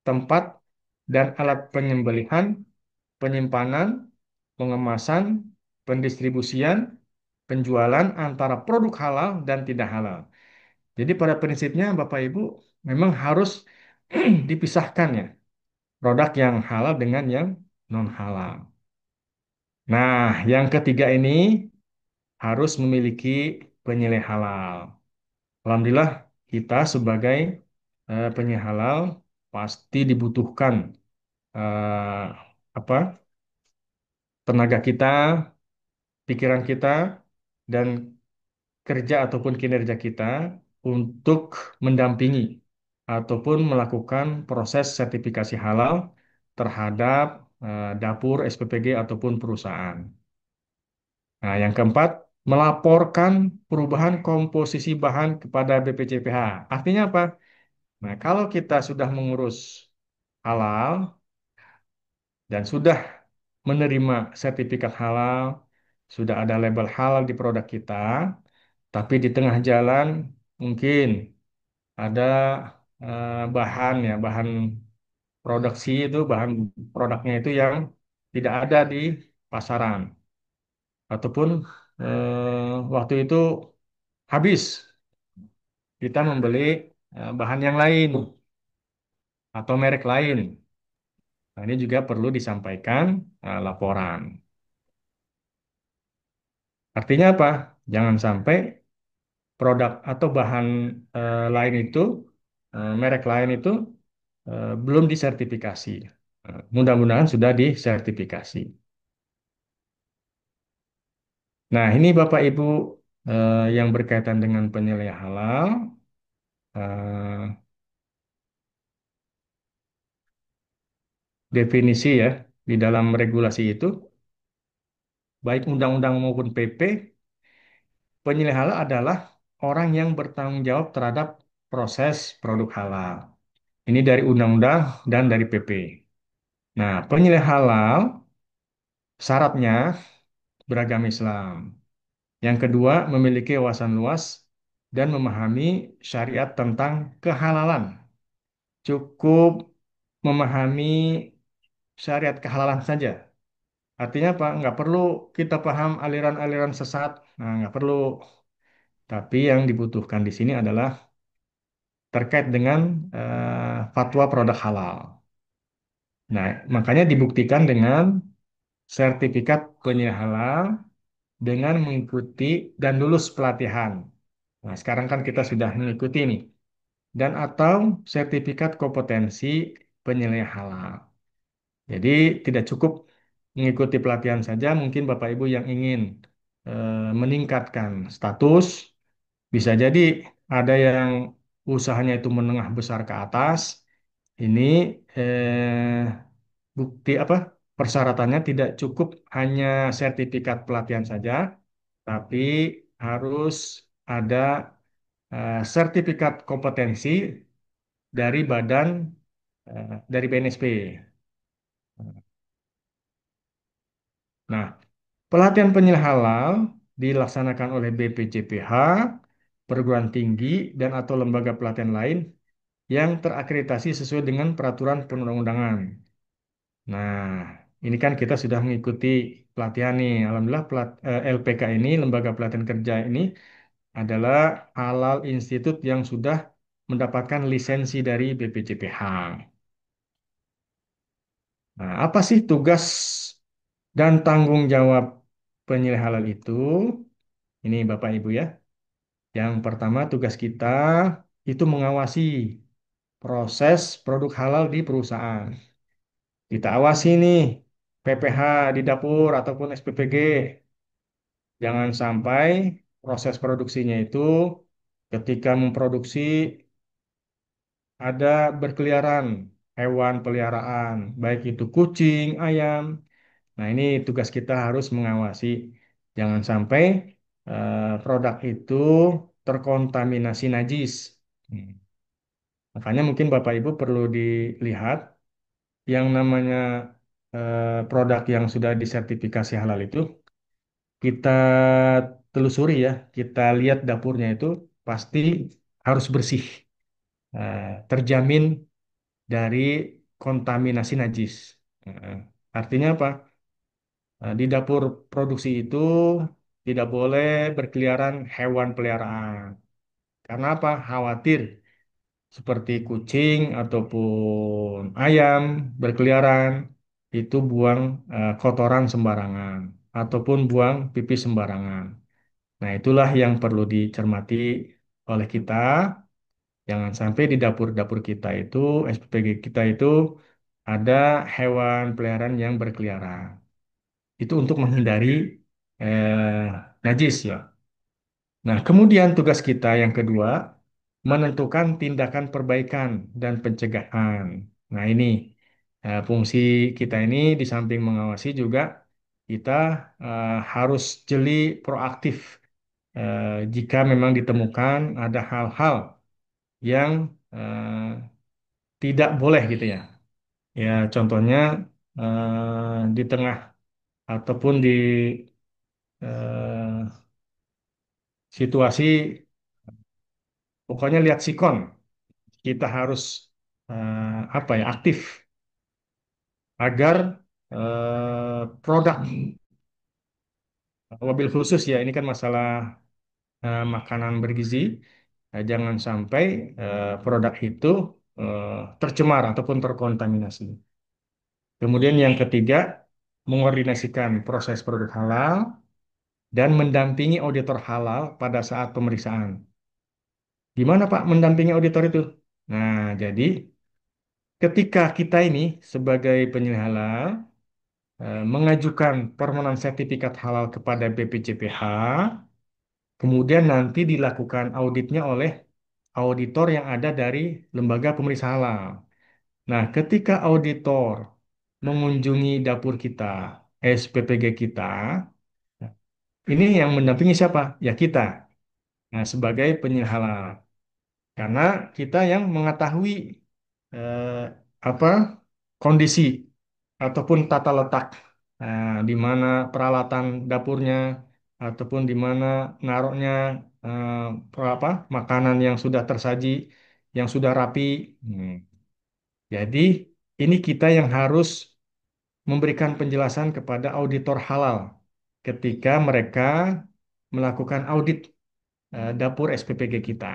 tempat, dan alat penyembelihan, penyimpanan, pengemasan, pendistribusian, penjualan antara produk halal dan tidak halal. Jadi pada prinsipnya Bapak Ibu memang harus dipisahkan ya, produk yang halal dengan yang non halal. Nah, yang ketiga ini harus memiliki penilai halal. Alhamdulillah kita sebagai penilai halal pasti dibutuhkan eh, apa tenaga kita, pikiran kita, dan kerja ataupun kinerja kita untuk mendampingi ataupun melakukan proses sertifikasi halal terhadap dapur SPPG ataupun perusahaan. Nah, yang keempat, melaporkan perubahan komposisi bahan kepada BPCPH. Artinya apa? Nah, kalau kita sudah mengurus halal dan sudah menerima sertifikat halal, sudah ada label halal di produk kita, tapi di tengah jalan mungkin ada bahan ya, bahan produksi itu, bahan produknya itu yang tidak ada di pasaran, ataupun waktu itu habis kita membeli bahan yang lain atau merek lain. Nah, ini juga perlu disampaikan laporan. Artinya apa? Jangan sampai produk atau bahan lain itu, merek lain itu belum disertifikasi. Mudah-mudahan sudah disertifikasi. Nah, ini Bapak Ibu yang berkaitan dengan penilaian halal. eh, Definisi ya di dalam regulasi itu, baik undang-undang maupun PP, penilai halal adalah orang yang bertanggung jawab terhadap proses produk halal. Ini dari undang-undang dan dari PP. Nah, penilai halal syaratnya beragama Islam. Yang kedua, memiliki wawasan luas dan memahami syariat tentang kehalalan. Cukup memahami syariat kehalalan saja. Artinya apa? Nggak perlu kita paham aliran-aliran sesat. Nah, nggak perlu. Tapi yang dibutuhkan di sini adalah terkait dengan fatwa produk halal. Nah, makanya dibuktikan dengan sertifikat penyedia halal dengan mengikuti dan lulus pelatihan. Nah, sekarang kan kita sudah mengikuti nih. Dan atau sertifikat kompetensi penilaian halal. Jadi tidak cukup mengikuti pelatihan saja, mungkin Bapak Ibu yang ingin meningkatkan status, bisa jadi ada yang usahanya itu menengah besar ke atas, ini bukti apa? Persyaratannya tidak cukup hanya sertifikat pelatihan saja, tapi harus ada sertifikat kompetensi dari badan dari BNSP. Nah, pelatihan penilai halal dilaksanakan oleh BPJPH, perguruan tinggi, dan atau lembaga pelatihan lain yang terakreditasi sesuai dengan peraturan perundang-undangan. Nah, ini kan kita sudah mengikuti pelatihan nih. Alhamdulillah LPK ini, Lembaga Pelatihan Kerja ini adalah halal institut yang sudah mendapatkan lisensi dari BPJPH. Nah, apa sih tugas dan tanggung jawab penilai halal itu? Ini Bapak Ibu ya. Yang pertama tugas kita itu mengawasi proses produk halal di perusahaan. Kita awasi nih PPH di dapur ataupun SPPG. Jangan sampai proses produksinya itu ketika memproduksi ada berkeliaran hewan peliharaan, baik itu kucing, ayam. Nah, ini tugas kita harus mengawasi. Jangan sampai produk itu terkontaminasi najis. Hmm. Makanya mungkin Bapak Ibu perlu dilihat yang namanya produk yang sudah disertifikasi halal itu kita telusuri ya, kita lihat dapurnya itu pasti harus bersih, terjamin dari kontaminasi najis. Eh, Artinya apa? Di dapur produksi itu tidak boleh berkeliaran hewan peliharaan. Karena apa? Khawatir seperti kucing ataupun ayam berkeliaran itu buang kotoran sembarangan ataupun buang pipis sembarangan. Nah, itulah yang perlu dicermati oleh kita. Jangan sampai di dapur-dapur kita itu, SPPG kita itu ada hewan peliharaan yang berkeliaran. Itu untuk menghindari najis ya. Nah, kemudian tugas kita yang kedua, menentukan tindakan perbaikan dan pencegahan. Nah, ini fungsi kita ini di samping mengawasi juga kita harus jeli proaktif jika memang ditemukan ada hal-hal yang tidak boleh gitu ya. Ya, contohnya di tengah ataupun di eh, situasi, pokoknya lihat sikon, kita harus apa ya aktif agar produk mobil khusus ya ini kan masalah makanan bergizi. Jangan sampai produk itu eh, tercemar ataupun terkontaminasi. Kemudian yang ketiga, mengordinasikan proses produk halal dan mendampingi auditor halal pada saat pemeriksaan. Gimana Pak mendampingi auditor itu? Nah, jadi ketika kita ini sebagai penyelenggaraan halal mengajukan permohonan sertifikat halal kepada BPJPH, kemudian nanti dilakukan auditnya oleh auditor yang ada dari lembaga pemeriksa halal. Nah, ketika auditor mengunjungi dapur kita, SPPG kita, ini yang mendampingi siapa? Ya kita. Nah, sebagai penyelenggara halal. Karena kita yang mengetahui eh, apa kondisi ataupun tata letak di mana peralatan dapurnya ataupun di mana naruhnya eh, apa makanan yang sudah tersaji, yang sudah rapi. Hmm. Jadi ini kita yang harus memberikan penjelasan kepada auditor halal ketika mereka melakukan audit dapur SPPG kita.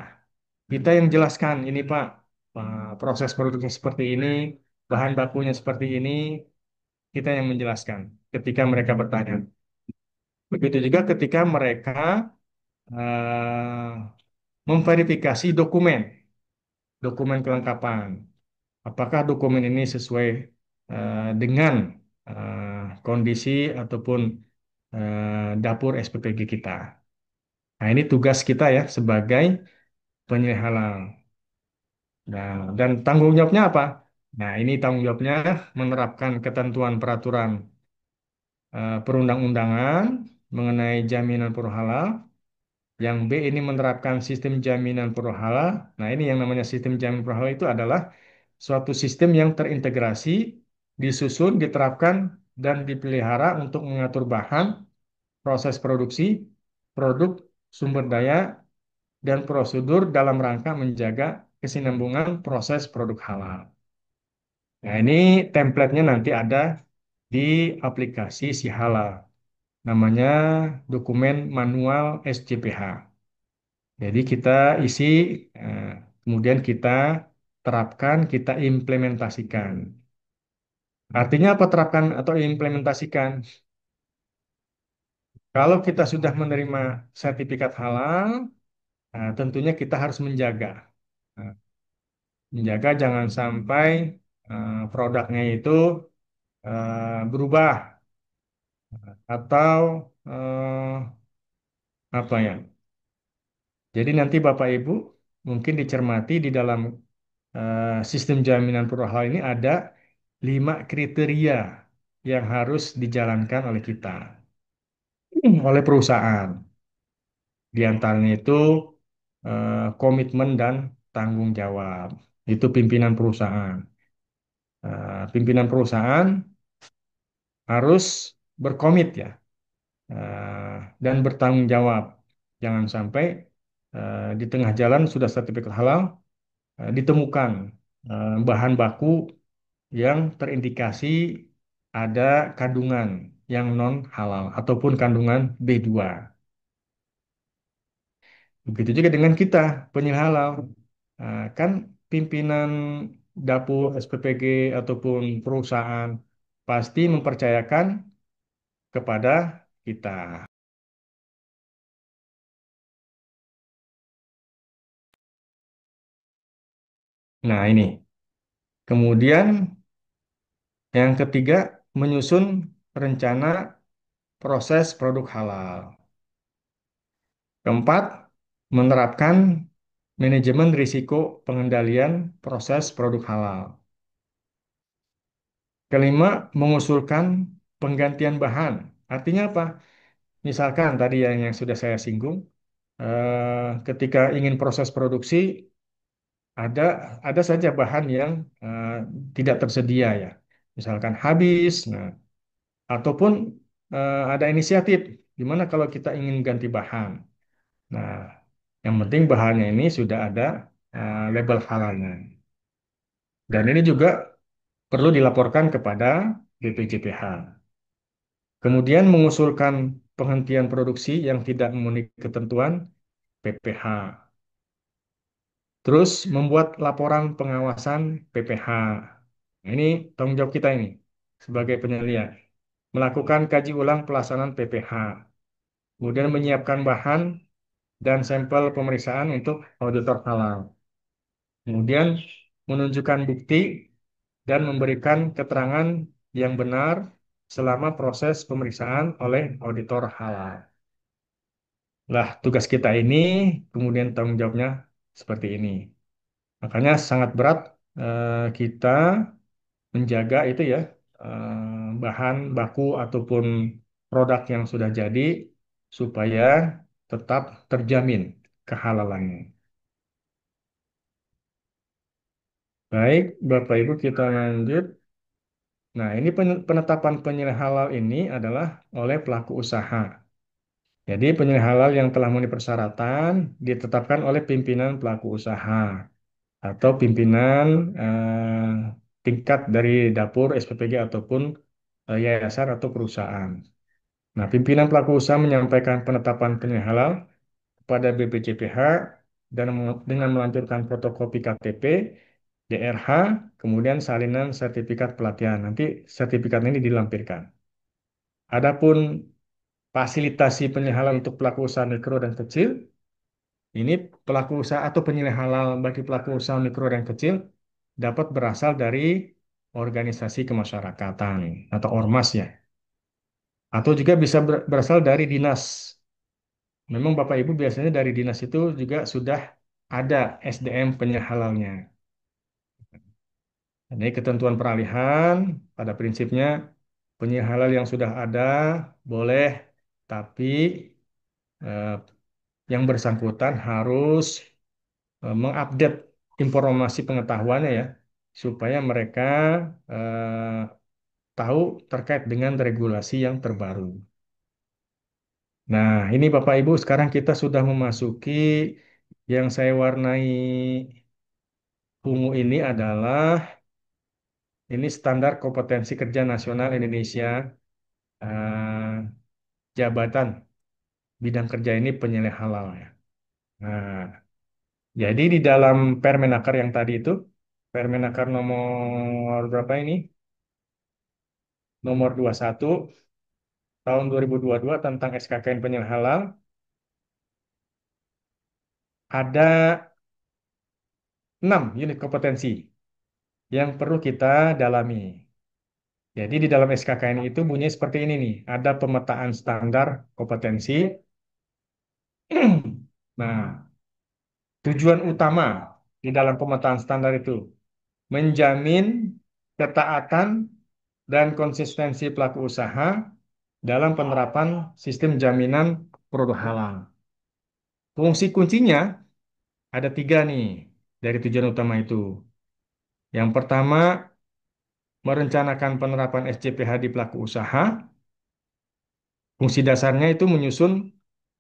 Kita yang jelaskan, ini Pak, proses produknya seperti ini, bahan bakunya seperti ini, kita yang menjelaskan ketika mereka bertanya. Begitu juga ketika mereka eh, memverifikasi dokumen, dokumen kelengkapan. Apakah dokumen ini sesuai dengan kondisi ataupun dapur SPPG kita. Nah, ini tugas kita ya sebagai penyelenggara halal. Nah, dan tanggung jawabnya apa? Nah, ini tanggung jawabnya menerapkan ketentuan peraturan perundang-undangan mengenai jaminan produk halal. Yang B ini menerapkan sistem jaminan produk halal. Nah, ini yang namanya sistem jaminan produk halal itu adalah suatu sistem yang terintegrasi, disusun, diterapkan, dan dipelihara untuk mengatur bahan, proses produksi, produk, sumber daya, dan prosedur dalam rangka menjaga kesinambungan proses produk halal. Nah, ini template-nya nanti ada di aplikasi si halal. Namanya dokumen manual SCPH. Jadi kita isi, eh, kemudian kita terapkan, kita implementasikan. Artinya apa terapkan atau implementasikan? Kalau kita sudah menerima sertifikat halal, tentunya kita harus menjaga. Nah, menjaga jangan sampai produknya itu berubah atau apa ya? Jadi nanti Bapak Ibu mungkin dicermati di dalam sistem jaminan perubahan ini ada 5 kriteria yang harus dijalankan oleh kita, oleh perusahaan. Di antaranya itu komitmen dan tanggung jawab. Itu pimpinan perusahaan. Pimpinan perusahaan harus berkomit ya dan bertanggung jawab. Jangan sampai di tengah jalan sudah sertifikat halal ditemukan bahan baku yang terindikasi ada kandungan yang non halal ataupun kandungan B2. Begitu juga dengan kita, penyedia halal. Kan pimpinan dapur SPPG ataupun perusahaan pasti mempercayakan kepada kita. Nah, ini. Kemudian yang ketiga, menyusun rencana proses produk halal. Keempat, menerapkan manajemen risiko pengendalian proses produk halal. Kelima, mengusulkan penggantian bahan. Artinya apa? Misalkan tadi yang sudah saya singgung, ketika ingin proses produksi ada ada saja bahan yang eh, tidak tersedia ya, misalkan habis, nah, ataupun ada inisiatif gimana kalau kita ingin ganti bahan. Nah, yang penting bahannya ini sudah ada label halalnya, dan ini juga perlu dilaporkan kepada BPJPH. Kemudian mengusulkan penghentian produksi yang tidak memenuhi ketentuan PPH. Terus membuat laporan pengawasan PPH. Nah, ini tanggung jawab kita ini sebagai penyelia. Melakukan kaji ulang pelaksanaan PPH. Kemudian menyiapkan bahan dan sampel pemeriksaan untuk auditor halal. Kemudian menunjukkan bukti dan memberikan keterangan yang benar selama proses pemeriksaan oleh auditor halal. Lah, tugas kita ini kemudian tanggung jawabnya seperti ini. Makanya sangat berat kita menjaga itu ya bahan baku ataupun produk yang sudah jadi supaya tetap terjamin kehalalannya. Baik, Bapak Ibu kita lanjut. Nah, ini penetapan penilaian halal ini adalah oleh pelaku usaha. Jadi penilaian halal yang telah memenuhi persyaratan ditetapkan oleh pimpinan pelaku usaha atau pimpinan tingkat dari dapur SPPG ataupun yayasan atau perusahaan. Nah, pimpinan pelaku usaha menyampaikan penetapan penilaian halal kepada BPJPH dan dengan melampirkan fotokopi KTP, DRH, kemudian salinan sertifikat pelatihan. Nanti sertifikat ini dilampirkan. Adapun fasilitasi penilaian halal untuk pelaku usaha mikro dan kecil, ini pelaku usaha atau penilaian halal bagi pelaku usaha mikro dan kecil dapat berasal dari organisasi kemasyarakatan atau ormas ya, atau juga bisa berasal dari dinas. Memang Bapak Ibu biasanya dari dinas itu juga sudah ada SDM penyedia halalnya. Ini ketentuan peralihan pada prinsipnya penyedia halal yang sudah ada boleh, tapi eh, yang bersangkutan harus mengupdate informasi pengetahuannya ya, supaya mereka eh, tahu terkait dengan regulasi yang terbaru. Nah, ini Bapak Ibu, sekarang kita sudah memasuki yang saya warnai ungu ini adalah ini standar kompetensi kerja nasional Indonesia, eh, jabatan bidang kerja ini penyelia halal ya. Nah, jadi di dalam Permenaker yang tadi itu, Permenaker nomor berapa ini? Nomor 21 tahun 2022 tentang SKKN penyelia halal, ada 6 unit kompetensi yang perlu kita dalami. Jadi di dalam SKKN itu bunyinya seperti ini nih. Ada pemetaan standar kompetensi. Nah, tujuan utama di dalam pemetaan standar itu menjamin ketaatan dan konsistensi pelaku usaha dalam penerapan sistem jaminan produk halal. Fungsi kuncinya ada tiga nih dari tujuan utama itu. Yang pertama, merencanakan penerapan SCPH di pelaku usaha. Fungsi dasarnya itu menyusun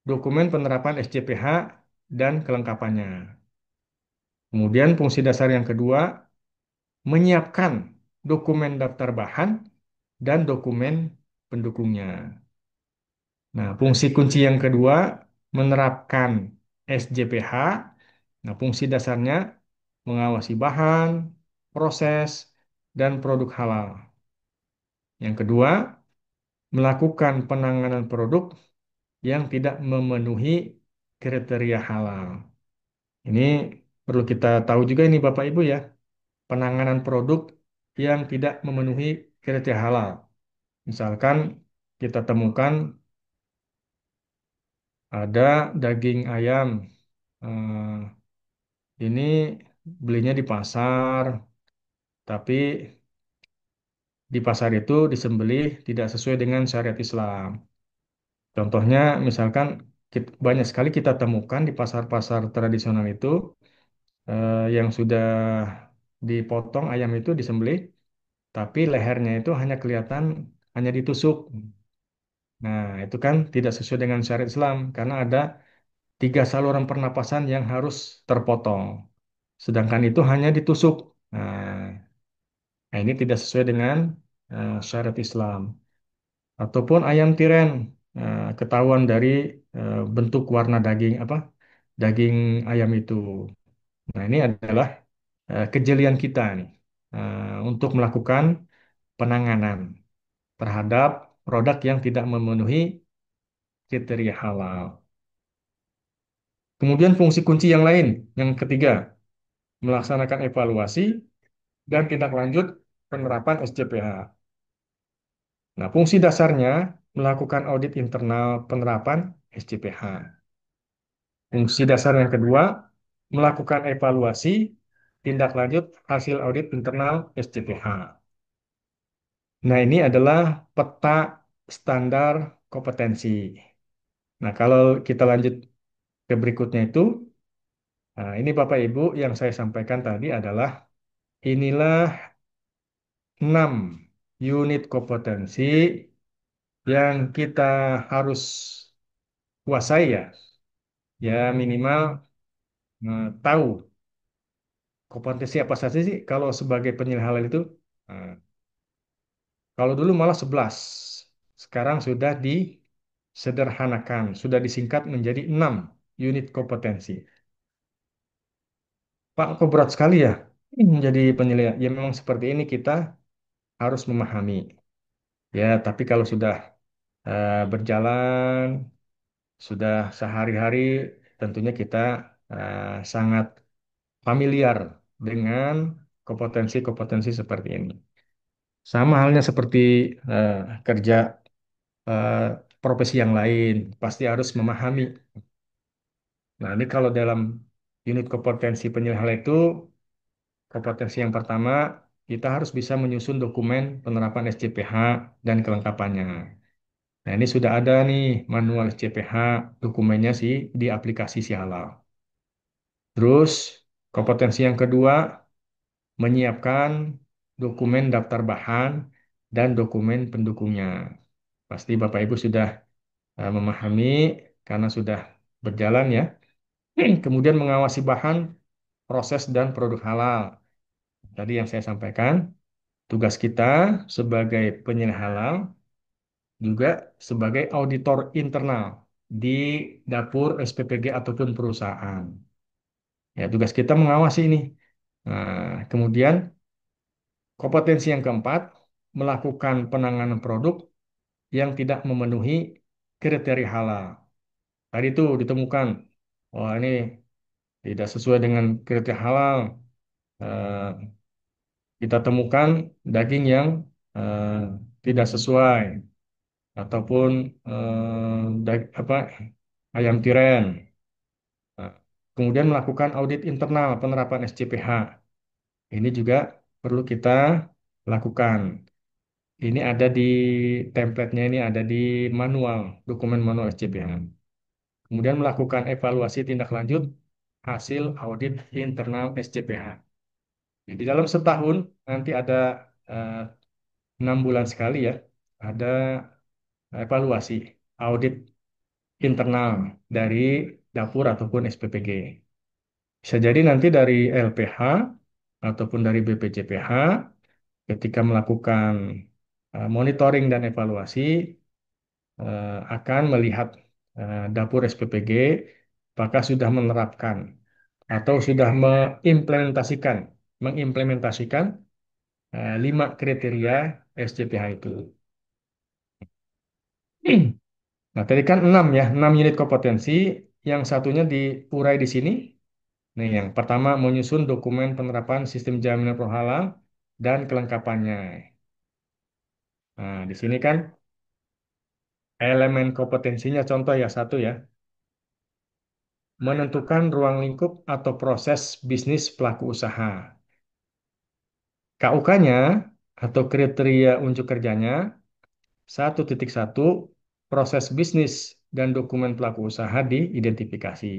dokumen penerapan SCPH dan kelengkapannya. Kemudian fungsi dasar yang kedua, menyiapkan dokumen daftar bahan dan dokumen pendukungnya. Nah, fungsi kunci yang kedua, menerapkan SJPH. Nah, fungsi dasarnya mengawasi bahan, proses, dan produk halal. Yang kedua, melakukan penanganan produk yang tidak memenuhi kriteria halal. Ini perlu kita tahu juga ini Bapak Ibu ya, penanganan produk yang tidak memenuhi kriteria halal. Misalkan kita temukan ada daging ayam, ini belinya di pasar, tapi di pasar itu disembelih tidak sesuai dengan syariat Islam. Contohnya, misalkan banyak sekali kita temukan di pasar-pasar tradisional itu yang sudah dipotong ayam itu disembelih, tapi lehernya itu hanya kelihatan hanya ditusuk. Nah, itu kan tidak sesuai dengan syariat Islam karena ada tiga saluran pernapasan yang harus terpotong. Sedangkan itu hanya ditusuk. Nah, ini tidak sesuai dengan syariat Islam. Ataupun ayam tiren, ketahuan dari bentuk warna daging apa daging ayam itu. Nah, ini adalah kejelian kita nih untuk melakukan penanganan terhadap produk yang tidak memenuhi kriteria halal. Kemudian fungsi kunci yang lain, yang ketiga, melaksanakan evaluasi dan tindak lanjut penerapan SCPH. Nah, fungsi dasarnya melakukan audit internal penerapan SCPH. Fungsi dasar yang kedua, melakukan evaluasi tindak lanjut hasil audit internal SCPH. Nah, ini adalah peta standar kompetensi. Nah, kalau kita lanjut ke berikutnya itu, nah, ini Bapak Ibu yang saya sampaikan tadi adalah inilah 6 unit kompetensi yang kita harus kuasai ya. Ya minimal tahu kompetensi apa saja sih kalau sebagai penyelenggaraan halal itu. Nah, kalau dulu malah 11. Sekarang sudah disederhanakan, sudah disingkat menjadi 6 unit kompetensi. Pak, kok berat sekali ya menjadi penilaian? Ya memang seperti ini kita harus memahami. Ya, tapi kalau sudah berjalan, sudah sehari-hari, tentunya kita sangat familiar dengan kompetensi-kompetensi seperti ini. Sama halnya seperti eh, kerja eh, profesi yang lain, pasti harus memahami. Nah, ini kalau dalam unit kompetensi penyelenggaraan itu, kompetensi yang pertama, kita harus bisa menyusun dokumen penerapan SCPH dan kelengkapannya. Nah, ini sudah ada nih manual SCPH, dokumennya sih di aplikasi Si Halal. Terus, kompetensi yang kedua, menyiapkan dokumen daftar bahan dan dokumen pendukungnya. Pasti Bapak Ibu sudah memahami karena sudah berjalan ya. Kemudian mengawasi bahan, proses, dan produk halal. Tadi yang saya sampaikan, tugas kita sebagai penyelenggara halal juga sebagai auditor internal di dapur SPPG ataupun perusahaan. Ya, tugas kita mengawasi ini. Nah, kemudian kompetensi yang keempat, melakukan penanganan produk yang tidak memenuhi kriteria halal. Tadi itu ditemukan, wah ini tidak sesuai dengan kriteria halal. Eh, kita temukan daging yang eh, tidak sesuai ataupun apa ayam tiren. Nah, kemudian melakukan audit internal penerapan SCPH. Ini juga perlu kita lakukan. Ini ada di template-nya, ini ada di manual, dokumen manual SCPH. Kemudian melakukan evaluasi tindak lanjut hasil audit internal SCPH. Di dalam setahun nanti ada eh, 6 bulan sekali ya, ada evaluasi audit internal dari dapur ataupun SPPG. Bisa jadi nanti dari LPH ataupun dari BPJPH ketika melakukan monitoring dan evaluasi akan melihat dapur SPPG apakah sudah menerapkan atau sudah mengimplementasikan 5 kriteria SCPH itu. Nah, tadi kan 6 ya, 6 unit kompetensi, yang satunya diurai di sini. Nih, yang pertama menyusun dokumen penerapan sistem jaminan perhalal dan kelengkapannya. Nah, di sini kan elemen kompetensinya contoh ya satu ya, menentukan ruang lingkup atau proses bisnis pelaku usaha. KUK-nya atau kriteria unjuk kerjanya 1.1 proses bisnis dan dokumen pelaku usaha diidentifikasi.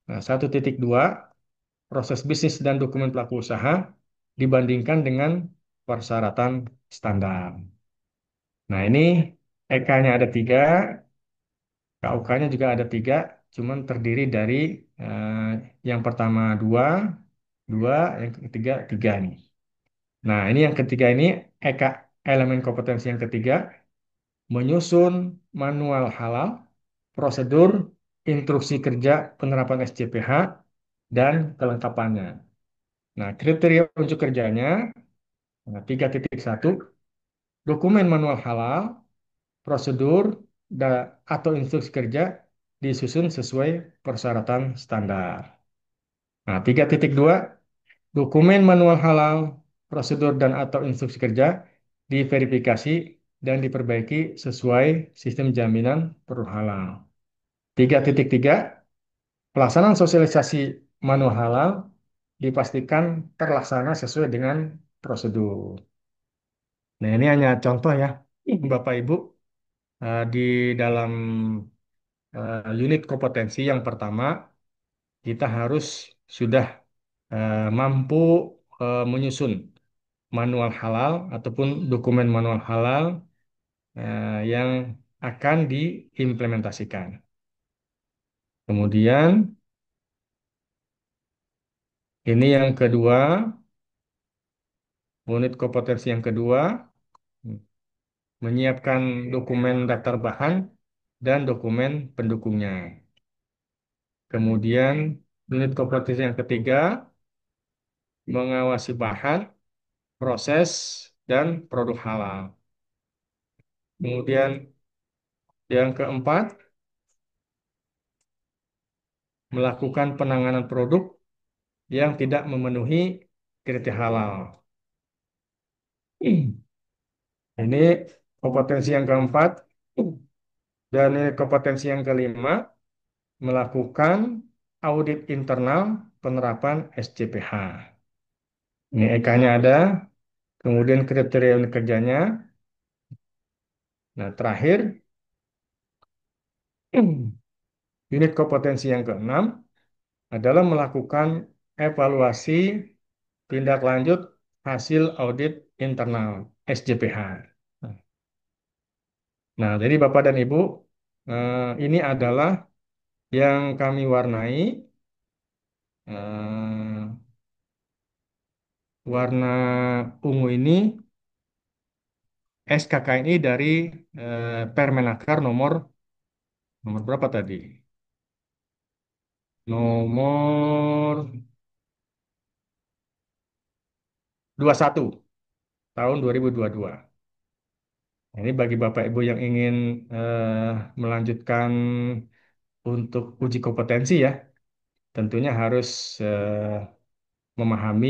Nah, 1.2 proses bisnis dan dokumen pelaku usaha dibandingkan dengan persyaratan standar. Nah, ini EK-nya ada 3, KUK-nya juga ada 3, cuman terdiri dari eh, yang pertama 2, 2, yang ketiga 3 nih. Nah, ini yang ketiga ini EK, elemen kompetensi yang ketiga, menyusun manual halal, prosedur, instruksi kerja penerapan SCPH, dan kelengkapannya. Nah, kriteria unjuk kerjanya, nah, 3.1, dokumen manual halal, prosedur, atau instruksi kerja disusun sesuai persyaratan standar. Nah, 3.2, dokumen manual halal, prosedur dan atau instruksi kerja diverifikasi dan diperbaiki sesuai sistem jaminan produk halal. 3.3, pelaksanaan sosialisasi manual halal dipastikan terlaksana sesuai dengan prosedur. Nah, ini hanya contoh ya, Bapak Ibu, di dalam unit kompetensi yang pertama, kita harus sudah mampu menyusun manual halal ataupun dokumen manual halal yang akan diimplementasikan. Kemudian, ini yang kedua, unit kompetensi yang kedua, menyiapkan dokumen daftar bahan dan dokumen pendukungnya. Kemudian unit kompetensi yang ketiga, mengawasi bahan, proses, dan produk halal. Kemudian yang keempat, melakukan penanganan produk yang tidak memenuhi kriteria halal. Ini kompetensi yang keempat, dan ini kompetensi yang kelima, melakukan audit internal penerapan SCPH. Ini EK-nya ada, kemudian kriteria unit kerjanya. Nah, terakhir, unit kompetensi yang keenam adalah melakukan evaluasi tindak lanjut hasil audit internal SJPH. Nah, jadi Bapak dan Ibu, ini adalah yang kami warnai. eh, Warna ungu ini SKKNI dari Permenaker nomor berapa tadi? Nomor 21 tahun 2022. Ini bagi Bapak Ibu yang ingin melanjutkan untuk uji kompetensi ya, tentunya harus memahami,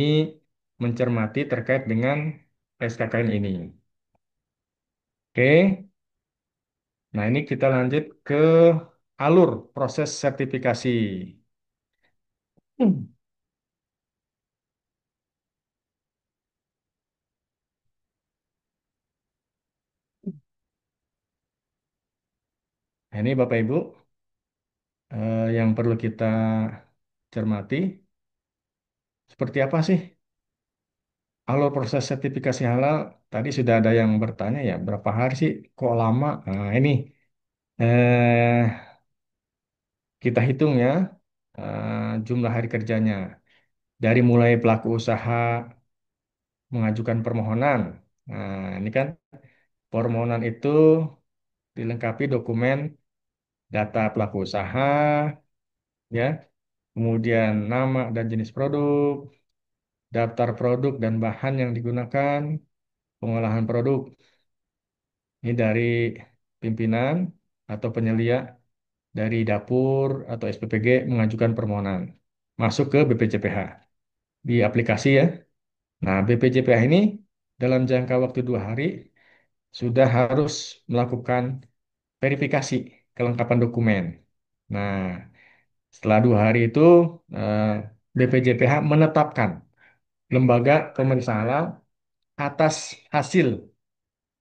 mencermati terkait dengan SKKN ini. Oke, nah ini kita lanjut ke alur proses sertifikasi. Hmm. Nah, ini Bapak Ibu, yang perlu kita cermati, seperti apa sih alur proses sertifikasi halal? Tadi sudah ada yang bertanya ya, berapa hari sih? Kok lama? Nah, ini eh, kita hitung ya jumlah hari kerjanya. Dari mulai pelaku usaha mengajukan permohonan. Nah, ini kan permohonan itu dilengkapi dokumen data pelaku usaha, ya, kemudian nama dan jenis produk, daftar produk dan bahan yang digunakan, pengolahan produk. Ini dari pimpinan atau penyelia dari dapur atau SPPG mengajukan permohonan masuk ke BPJPH di aplikasi ya. Nah, BPJPH ini dalam jangka waktu 2 hari sudah harus melakukan verifikasi kelengkapan dokumen. Nah, setelah 2 hari itu eh, BPJPH menetapkan lembaga pemeriksa halal atas hasil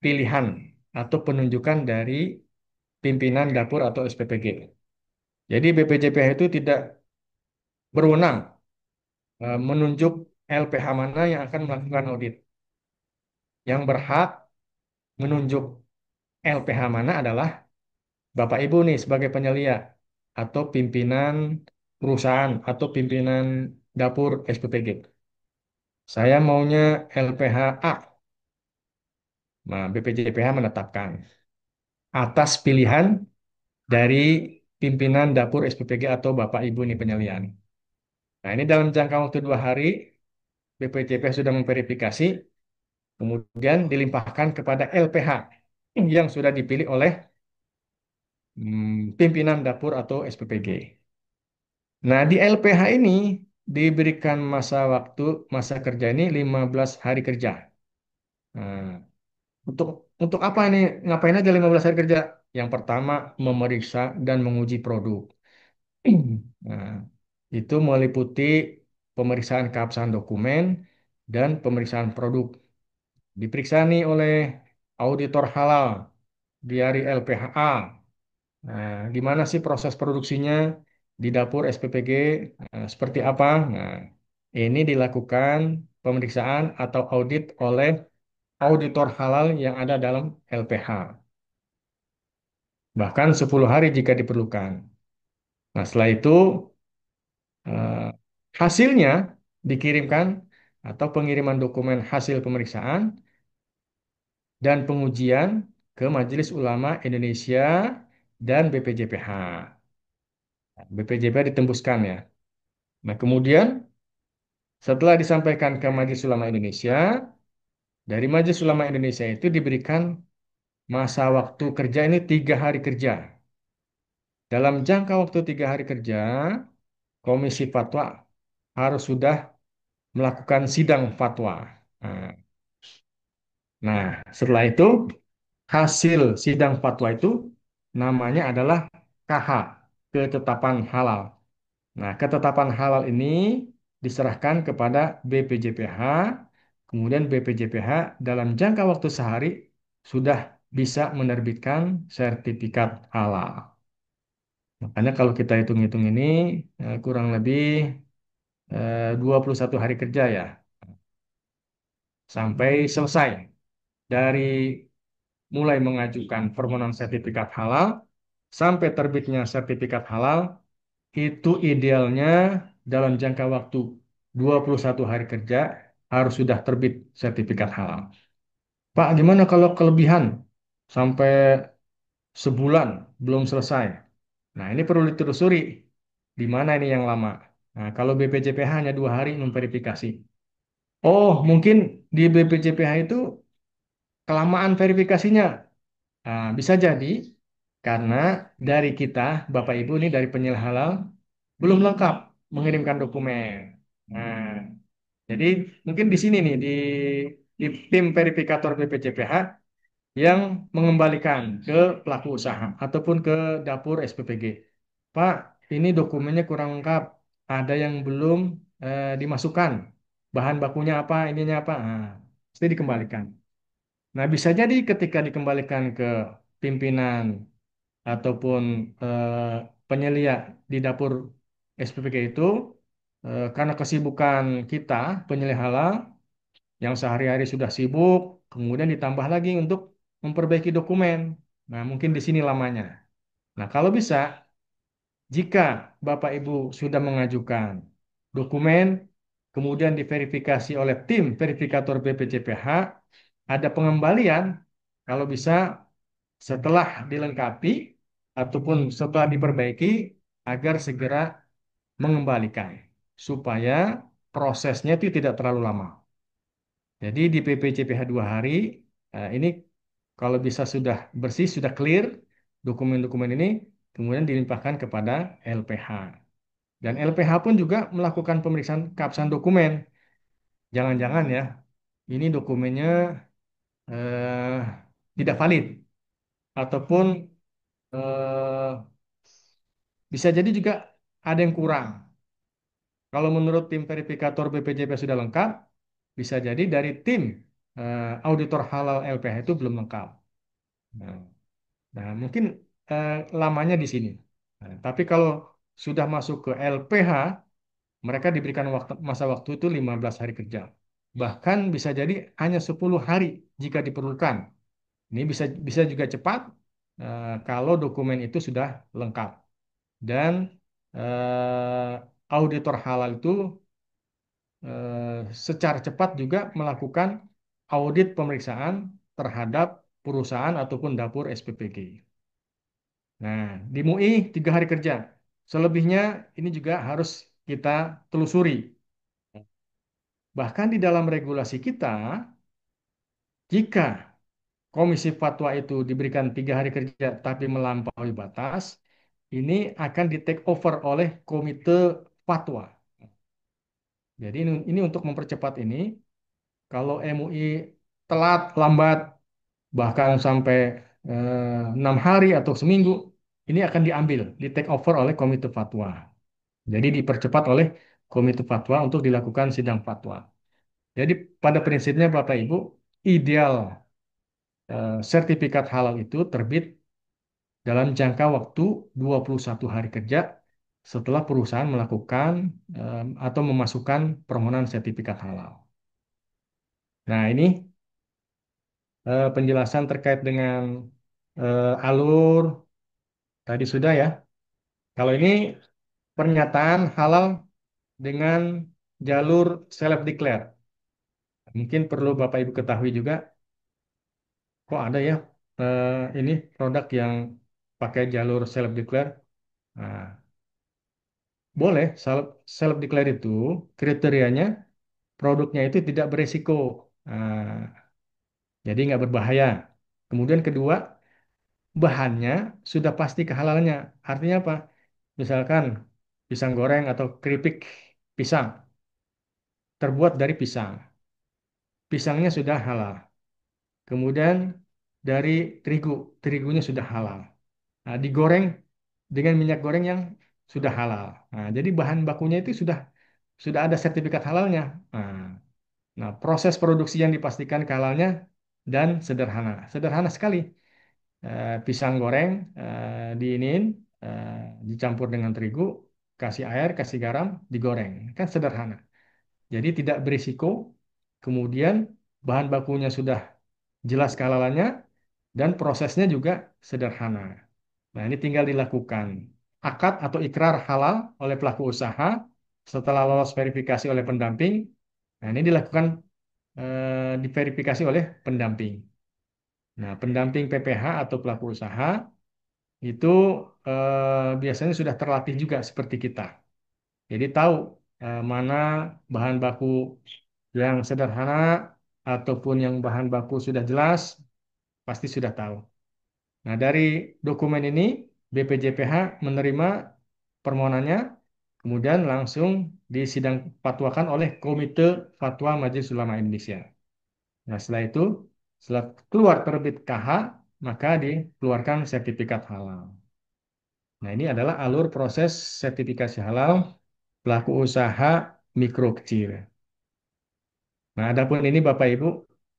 pilihan atau penunjukan dari pimpinan dapur atau SPPG. Jadi BPJPH itu tidak berwenang menunjuk LPH mana yang akan melakukan audit. Yang berhak menunjuk LPH mana adalah Bapak Ibu nih sebagai penyelia atau pimpinan perusahaan atau pimpinan dapur SPPG. Saya maunya LPH A. Nah, BPJPH menetapkan atas pilihan dari pimpinan dapur SPPG atau Bapak Ibu nih penyelian. Nah, ini dalam jangka waktu 2 hari, BPJPH sudah memverifikasi, kemudian dilimpahkan kepada LPH yang sudah dipilih oleh pimpinan dapur atau SPPG. Nah, di LPH ini diberikan masa waktu, masa kerja ini 15 hari kerja. Nah, untuk untuk apa ini? Ngapain aja 15 hari kerja? Yang pertama, memeriksa dan menguji produk. Nah, itu meliputi pemeriksaan keabsahan dokumen dan pemeriksaan produk. Diperiksa nih oleh auditor halal dari LPHA. Nah, gimana sih proses produksinya di dapur SPPG? Seperti apa? Nah, ini dilakukan pemeriksaan atau audit oleh auditor halal yang ada dalam LPH. Bahkan 10 hari jika diperlukan. Nah, setelah itu eh, hasilnya dikirimkan atau pengiriman dokumen hasil pemeriksaan dan pengujian ke Majelis Ulama Indonesia dan BPJPH. BPJPH ditembuskan ya. Nah, kemudian setelah disampaikan ke Majelis Ulama Indonesia, dari Majelis Ulama Indonesia itu diberikan masa waktu kerja ini 3 hari kerja. Dalam jangka waktu 3 hari kerja, Komisi Fatwa harus sudah melakukan sidang fatwa. Nah, nah, setelah itu hasil sidang fatwa itu namanya adalah KH, ketetapan halal. Nah, ketetapan halal ini diserahkan kepada BPJPH, kemudian BPJPH dalam jangka waktu sehari sudah bisa menerbitkan sertifikat halal. Makanya kalau kita hitung-hitung ini kurang lebih 21 hari kerja ya, sampai selesai dari mulai mengajukan permohonan sertifikat halal sampai terbitnya sertifikat halal itu idealnya dalam jangka waktu 21 hari kerja harus sudah terbit sertifikat halal. Pak, gimana kalau kelebihan sampai sebulan belum selesai? Nah, ini perlu ditelusuri. Di mana ini yang lama? Nah, kalau BPJPH hanya 2 hari memverifikasi. Oh, mungkin di BPJPH itu kelamaan verifikasinya. Nah, bisa jadi karena dari kita, Bapak Ibu ini dari penyelenggara halal, belum lengkap mengirimkan dokumen. Nah, jadi mungkin di sini nih di tim verifikator BPJPH yang mengembalikan ke pelaku usaha ataupun ke dapur SPPG. Pak, ini dokumennya kurang lengkap, ada yang belum dimasukkan, bahan bakunya apa, ininya apa, nah, mesti dikembalikan. Nah, bisa jadi ketika dikembalikan ke pimpinan ataupun penyelia di dapur SPPG itu, karena kesibukan kita, penyelia halal, yang sehari-hari sudah sibuk, kemudian ditambah lagi untuk memperbaiki dokumen. Nah, mungkin di sini lamanya. Nah, kalau bisa, jika Bapak Ibu sudah mengajukan dokumen, kemudian diverifikasi oleh tim verifikator BPJPH, ada pengembalian, kalau bisa setelah dilengkapi ataupun setelah diperbaiki, agar segera mengembalikan, supaya prosesnya itu tidak terlalu lama. Jadi di PPCPH 2 hari, ini kalau bisa sudah bersih, sudah clear dokumen-dokumen ini, kemudian dilimpahkan kepada LPH. Dan LPH pun juga melakukan pemeriksaan keabsahan dokumen. Jangan-jangan ya, ini dokumennya eh, tidak valid ataupun eh, bisa jadi juga ada yang kurang. Kalau menurut tim verifikator BPJP sudah lengkap, bisa jadi dari tim auditor halal LPH itu belum lengkap. Nah, nah, mungkin lamanya di sini. Nah, tapi kalau sudah masuk ke LPH, mereka diberikan masa waktu itu 15 hari kerja. Bahkan bisa jadi hanya 10 hari jika diperlukan. Ini bisa bisa juga cepat kalau dokumen itu sudah lengkap. Dan auditor halal itu secara cepat juga melakukan audit pemeriksaan terhadap perusahaan ataupun dapur SPPG. Nah, di MUI 3 hari kerja. Selebihnya ini juga harus kita telusuri. Bahkan di dalam regulasi kita, jika komisi fatwa itu diberikan 3 hari kerja tapi melampaui batas, ini akan di take over oleh komite fatwa. Jadi ini untuk mempercepat ini, kalau MUI telat, lambat, bahkan sampai 6 hari atau seminggu, ini akan diambil, di take over oleh komite fatwa. Jadi dipercepat oleh komite fatwa untuk dilakukan sidang fatwa. Jadi pada prinsipnya Bapak Ibu, ideal sertifikat halal itu terbit dalam jangka waktu 21 hari kerja setelah perusahaan melakukan atau memasukkan permohonan sertifikat halal. Nah, ini penjelasan terkait dengan alur tadi sudah ya. Kalau ini pernyataan halal dengan jalur self declare. Mungkin perlu Bapak Ibu ketahui juga, kok ada ya ini produk yang pakai jalur self declare. Nah, boleh self declare itu kriterianya produknya itu tidak beresiko. Nah, jadi nggak berbahaya. Kemudian kedua, bahannya sudah pasti kehalalannya. Artinya apa? Misalkan pisang goreng atau keripik pisang terbuat dari pisang. Pisangnya sudah halal. Kemudian dari terigu, terigunya sudah halal. Nah, digoreng dengan minyak goreng yang sudah halal. Nah, jadi bahan bakunya itu sudah ada sertifikat halalnya. Nah, nah, proses produksi yang dipastikan kehalalnya dan sederhana. Sederhana sekali. Pisang goreng diinin, eh, dicampur dengan terigu, kasih air, kasih garam, digoreng. Kan sederhana. Jadi tidak berisiko. Kemudian bahan bakunya sudah jelas kehalalannya dan prosesnya juga sederhana. Nah, ini tinggal dilakukan akad atau ikrar halal oleh pelaku usaha setelah lolos verifikasi oleh pendamping. Nah, ini dilakukan diverifikasi oleh pendamping. Nah, pendamping PPH atau pelaku usaha itu biasanya sudah terlatih juga seperti kita. Jadi tahu mana bahan baku yang sederhana ataupun yang bahan baku sudah jelas, pasti sudah tahu. Nah, dari dokumen ini BPJPH menerima permohonannya, kemudian langsung disidang fatwakan oleh Komite Fatwa Majelis Ulama Indonesia. Nah, setelah itu Setelah keluar terbit KH, maka dikeluarkan sertifikat halal. Nah, ini adalah alur proses sertifikasi halal pelaku usaha mikro kecil. Nah, adapun ini Bapak Ibu,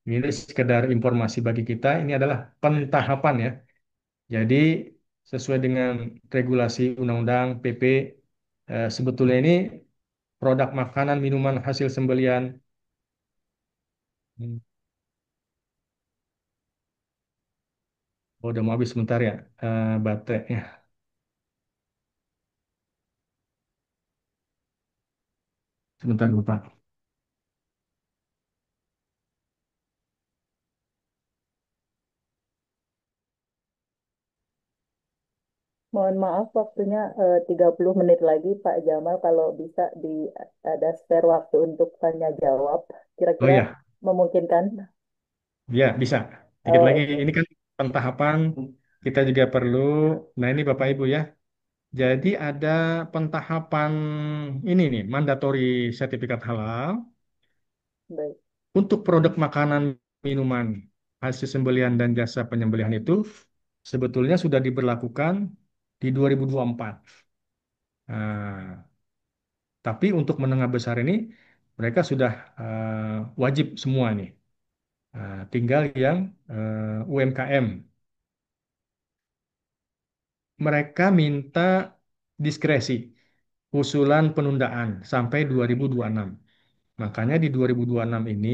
ini sekedar informasi bagi kita, ini adalah pentahapan ya. Jadi sesuai dengan regulasi Undang-Undang PP, sebetulnya ini produk makanan, minuman hasil sembelian. Oh, udah mau habis sebentar ya, baterainya. Sebentar Bapak. Mohon maaf waktunya 30 menit lagi Pak Jamal kalau bisa ada spare waktu untuk tanya jawab. Oh Kira-kira ya, memungkinkan? ya bisa. Dikit Oh, lagi, oke. ini kan pentahapan kita juga perlu. Nah ini Bapak Ibu ya. Jadi ada pentahapan ini nih, mandatory sertifikat halal Baik. untuk produk makanan, minuman, hasil sembelihan dan jasa penyembelihan itu sebetulnya sudah diberlakukan di 2024. Nah, tapi untuk menengah besar ini mereka sudah wajib semua nih. Tinggal yang UMKM. Mereka minta diskresi, usulan penundaan sampai 2026. Makanya di 2026 ini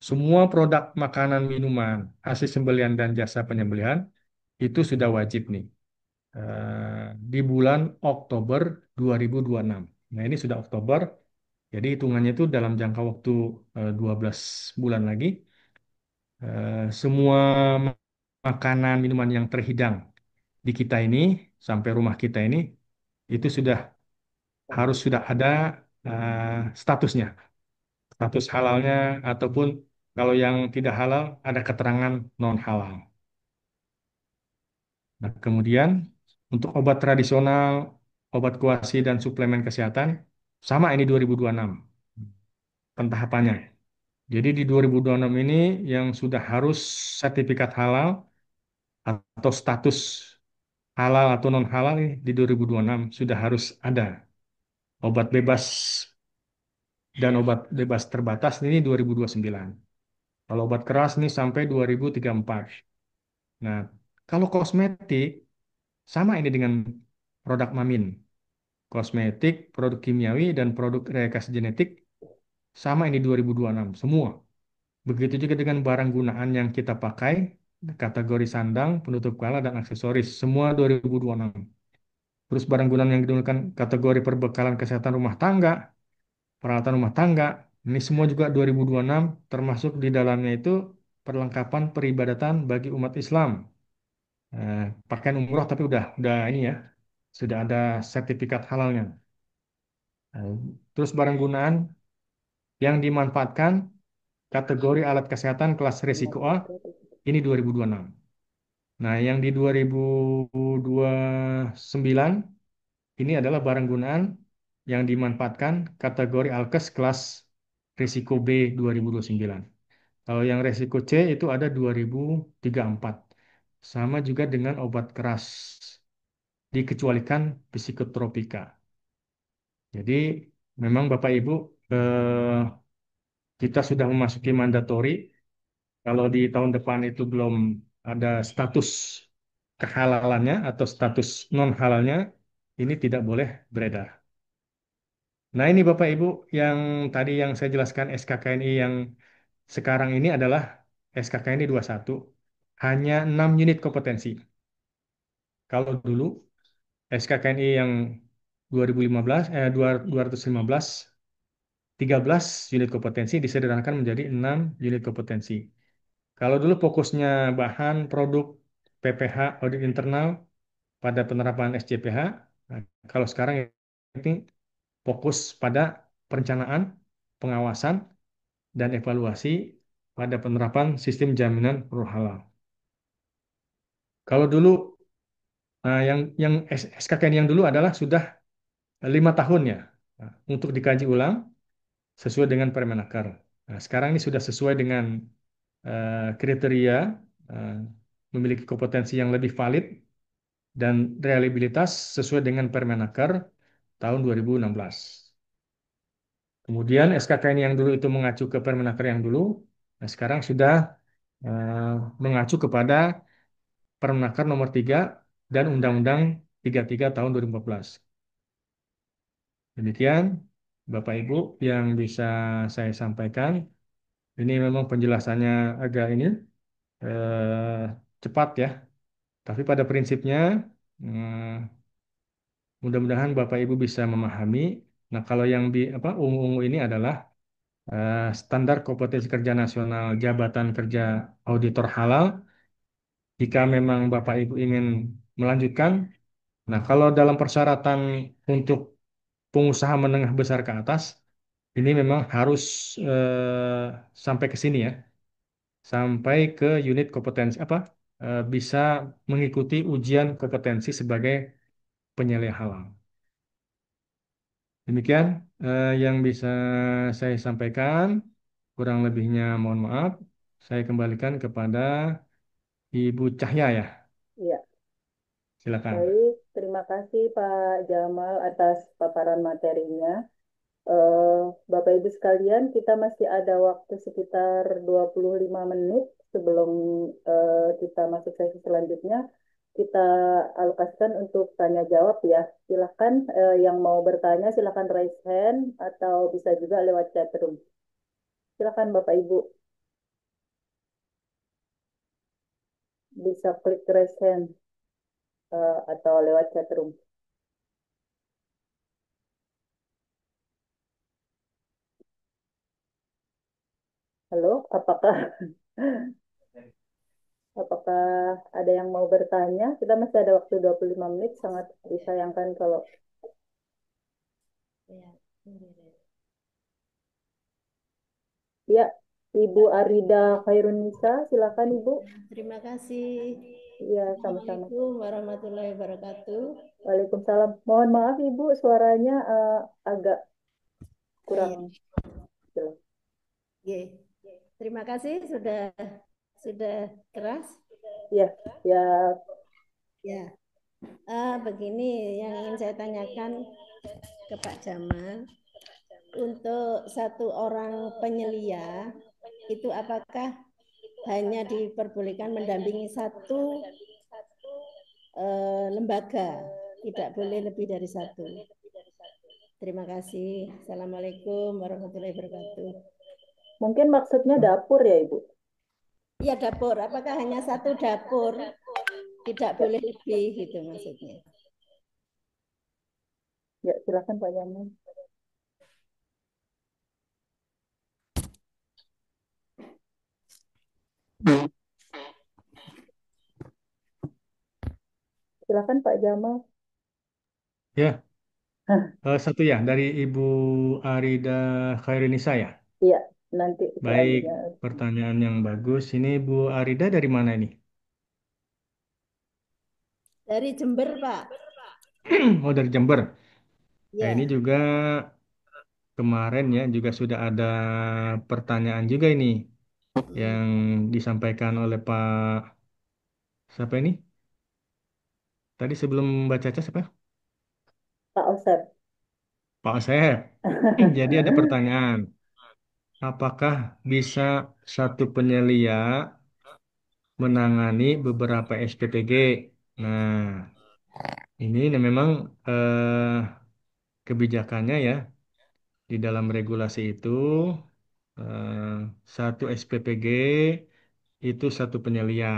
semua produk makanan minuman, hasil sembelihan dan jasa penyembelihan itu sudah wajib nih di bulan Oktober 2026. Nah, ini sudah Oktober, jadi hitungannya itu dalam jangka waktu 12 bulan lagi semua makanan minuman yang terhidang di kita ini sampai rumah kita ini itu sudah ada statusnya, status halalnya ataupun kalau yang tidak halal ada keterangan non halal. Nah, kemudian untuk obat tradisional, obat kuasi dan suplemen kesehatan sama ini 2026 pentahapannya. Jadi di 2026 ini yang sudah harus sertifikat halal atau status halal atau non halal ini di 2026 sudah harus ada. Obat bebas dan obat bebas terbatas ini 2029. Kalau obat keras ini sampai 2034. Nah, kalau kosmetik sama ini dengan produk Mamin. Kosmetik, produk kimiawi, dan produk rekayasa genetik sama ini 2026 semua. Begitu juga dengan barang gunaan yang kita pakai, kategori sandang, penutup kepala, dan aksesoris, semua 2026. Terus barang gunaan yang digunakan kategori perbekalan kesehatan rumah tangga, peralatan rumah tangga, ini semua juga 2026, termasuk di dalamnya itu perlengkapan peribadatan bagi umat Islam. Pakaian umroh tapi udah ini ya, sudah ada sertifikat halalnya. Eh, Terus barang gunaan yang dimanfaatkan kategori alat kesehatan kelas risiko A ini 2026. Nah, yang di 2029 ini adalah barang gunaan yang dimanfaatkan kategori Alkes kelas risiko B 2029. Kalau yang risiko C itu ada 2034. Sama juga dengan obat keras, dikecualikan psikotropika. Jadi memang Bapak Ibu kita sudah memasuki mandatori. Kalau di tahun depan itu belum ada status kehalalannya atau status non halalnya, ini tidak boleh beredar. Nah, ini Bapak Ibu yang tadi yang saya jelaskan SKKNI yang sekarang ini adalah SKKNI 21, hanya 6 unit kompetensi. Kalau dulu SKKNI yang 2015 215 13 unit kompetensi disederhanakan menjadi 6 unit kompetensi. Kalau dulu fokusnya bahan, produk, PPH, audit internal pada penerapan SCPH, nah, kalau sekarang ini fokus pada perencanaan, pengawasan, dan evaluasi pada penerapan sistem jaminan produk halal. Kalau dulu yang SKKN yang dulu adalah sudah 5 tahun ya untuk dikaji ulang sesuai dengan Permenaker. Nah, sekarang ini sudah sesuai dengan kriteria eh, memiliki kompetensi yang lebih valid dan reliabilitas sesuai dengan Permenaker tahun 2016. Kemudian SKK ini yang dulu itu mengacu ke Permenaker yang dulu, nah sekarang sudah eh, mengacu kepada Permenaker nomor 3 dan Undang-Undang 33 tahun 2014. Demikian Bapak Ibu yang bisa saya sampaikan. Ini memang penjelasannya agak ini cepat ya, tapi pada prinsipnya mudah-mudahan Bapak Ibu bisa memahami. Nah, kalau yang di apa ungu-ungu ini adalah standar kompetensi kerja nasional jabatan kerja auditor halal. Jika memang Bapak Ibu ingin melanjutkan, nah kalau dalam persyaratan untuk pengusaha menengah besar ke atas, ini memang harus sampai ke sini ya, sampai ke unit kompetensi apa bisa mengikuti ujian kompetensi sebagai penyelia halal. Demikian yang bisa saya sampaikan. Kurang lebihnya mohon maaf. Saya kembalikan kepada Ibu Cahya ya. Iya, Silakan. baik. Terima kasih Pak Jamal atas paparan materinya. Eh, Bapak Ibu sekalian, kita masih ada waktu sekitar 25 menit sebelum kita masuk sesi selanjutnya. Kita alokasikan untuk tanya jawab ya. Silakan yang mau bertanya silakan raise hand atau bisa juga lewat chat room. Silakan Bapak Ibu bisa klik raise hand atau lewat chat room. Halo, apakah ada yang mau bertanya? Kita masih ada waktu 25 menit, sangat disayangkan kalau Ya, ya. Ibu Arida Khairunisa, silakan Ibu. terima kasih. Iya, sama-sama. Assalamualaikum warahmatullahi wabarakatuh. Waalaikumsalam. Mohon maaf Ibu, suaranya agak Iya, kurang jelas. iya. Terima kasih sudah keras. Iya, ya, Ya, begini yang ingin saya tanyakan ke Pak Jamal. Untuk satu orang penyelia itu apakah hanya diperbolehkan mendampingi satu lembaga, tidak boleh lebih dari satu? Terima kasih. Assalamualaikum warahmatullahi wabarakatuh. mungkin maksudnya dapur ya Ibu. Iya dapur, apakah hanya satu dapur? Tidak Ya, boleh lebih gitu maksudnya. ya silakan Pak Jamal. Silakan Pak Jamal. Ya, Hah, satu ya dari Ibu Arida Khairinisa ya. iya, nanti Baik, selanjutnya. pertanyaan yang bagus. Ini Bu Arida dari mana ini? Dari Jember, Pak. Oh, dari Jember. Nah, ini Ya. juga kemarin ya juga sudah ada pertanyaan juga ini Hmm. yang disampaikan oleh Pak siapa ini? Tadi sebelum baca Caca siapa? Pak Osep. Pak Asep. Jadi ada pertanyaan, apakah bisa satu penyelia menangani beberapa SPPG? Nah, ini memang kebijakannya ya di dalam regulasi itu satu SPPG itu satu penyelia.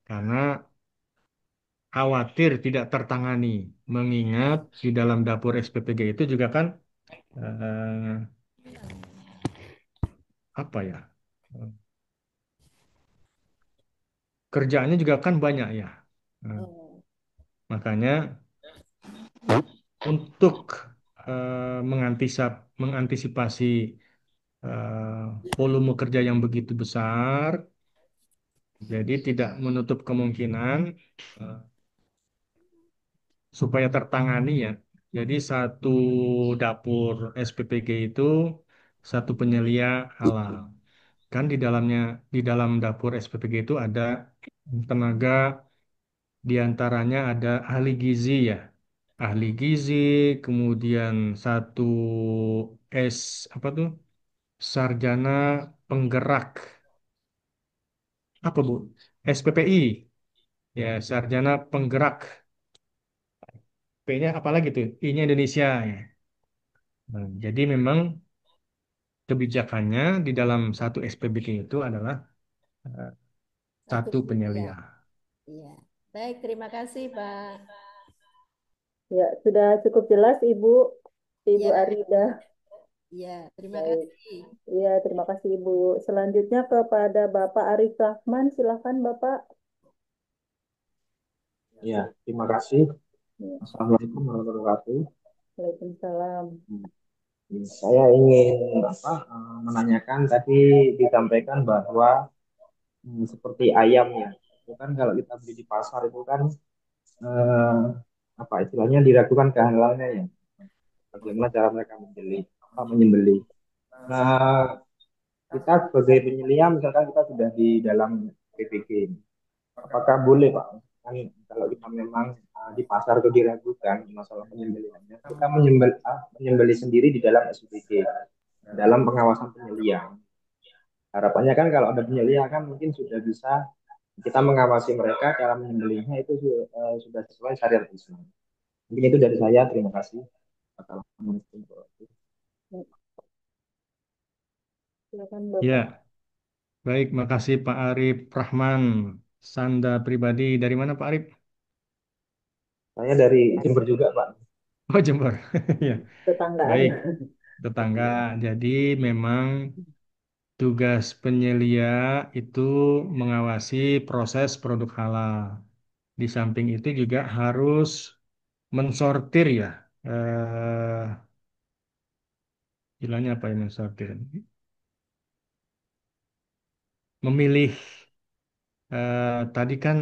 Karena khawatir tidak tertangani, mengingat di dalam dapur SPPG itu juga kan apa ya? Kerjaannya juga kan banyak ya. Nah, Oh. makanya untuk mengantisipasi volume kerja yang begitu besar, jadi tidak menutup kemungkinan eh, supaya tertangani ya. Jadi satu dapur SPPG itu satu penyelia halal. Kan di dalam dapur SPPG itu ada tenaga, diantaranya ada ahli gizi ya. Ahli gizi, kemudian satu apa tuh? Sarjana penggerak. Apa Bu? SPPI. Ya, sarjana penggerak. P-nya apa lagi tuh? I-nya Indonesia ya. Nah, jadi memang kebijakannya di dalam satu SPBK itu adalah eh, Satu satu ya. penyelia. Iya. Baik, terima kasih Pak. Ya, sudah cukup jelas Ibu Ya, Arida. ya, terima Baik. kasih. Iya, terima kasih Ibu. Selanjutnya kepada Bapak Arif Rahman, silakan Bapak. Ya, terima kasih. Ya, Assalamualaikum warahmatullahi wabarakatuh. Waalaikumsalam. Saya ingin menanyakan tadi disampaikan bahwa seperti ayam ya, itu kan kalau kita beli di pasar itu kan eh, apa istilahnya diragukan kehalalannya ya. Bagaimana cara mereka menyembelih. Nah, kita sebagai penyelia misalkan kita sudah di dalam PPG. Apakah boleh Pak? Kan kalau kita memang di pasar itu diragukan masalah penyembelihannya, kita menyembelih sendiri di dalam SPG, dalam pengawasan penyelia. Harapannya kan kalau ada penyelia kan mungkin sudah bisa kita mengawasi mereka cara menyembelihnya itu sudah sesuai syariat Islam. Mungkin itu dari saya. Terima kasih. Assalamualaikum warahmatullahi wabarakatuh. Ya, silakan Bapak. Ya, baik, makasih Pak Arif Rahman. Sanda pribadi dari mana Pak Arif? Saya dari Jember juga Pak. Oh, Jember. Ya, Tetanggaan. baik, tetangga. Jadi memang tugas penyelia itu mengawasi proses produk halal. Di samping itu juga harus mensortir ya. Istilahnya apa ya mensortir? Memilih. Tadi kan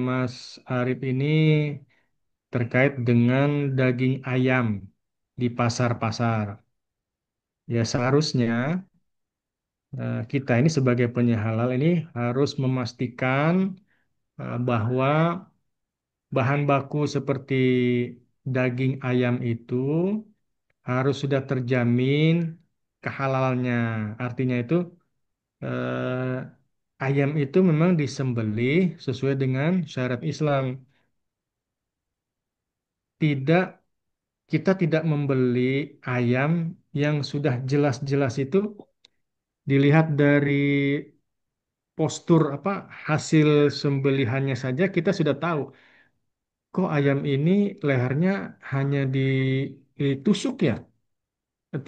Mas Arif ini terkait dengan daging ayam di pasar-pasar. Ya seharusnya kita ini sebagai penyehalal ini harus memastikan bahwa bahan baku seperti daging ayam itu harus sudah terjamin kehalalannya. Artinya itu ayam itu memang disembelih sesuai dengan syariat Islam. Tidak, kita tidak membeli ayam yang sudah jelas-jelas itu dilihat dari postur apa hasil sembelihannya saja kita sudah tahu kok ayam ini lehernya hanya ditusuk ya,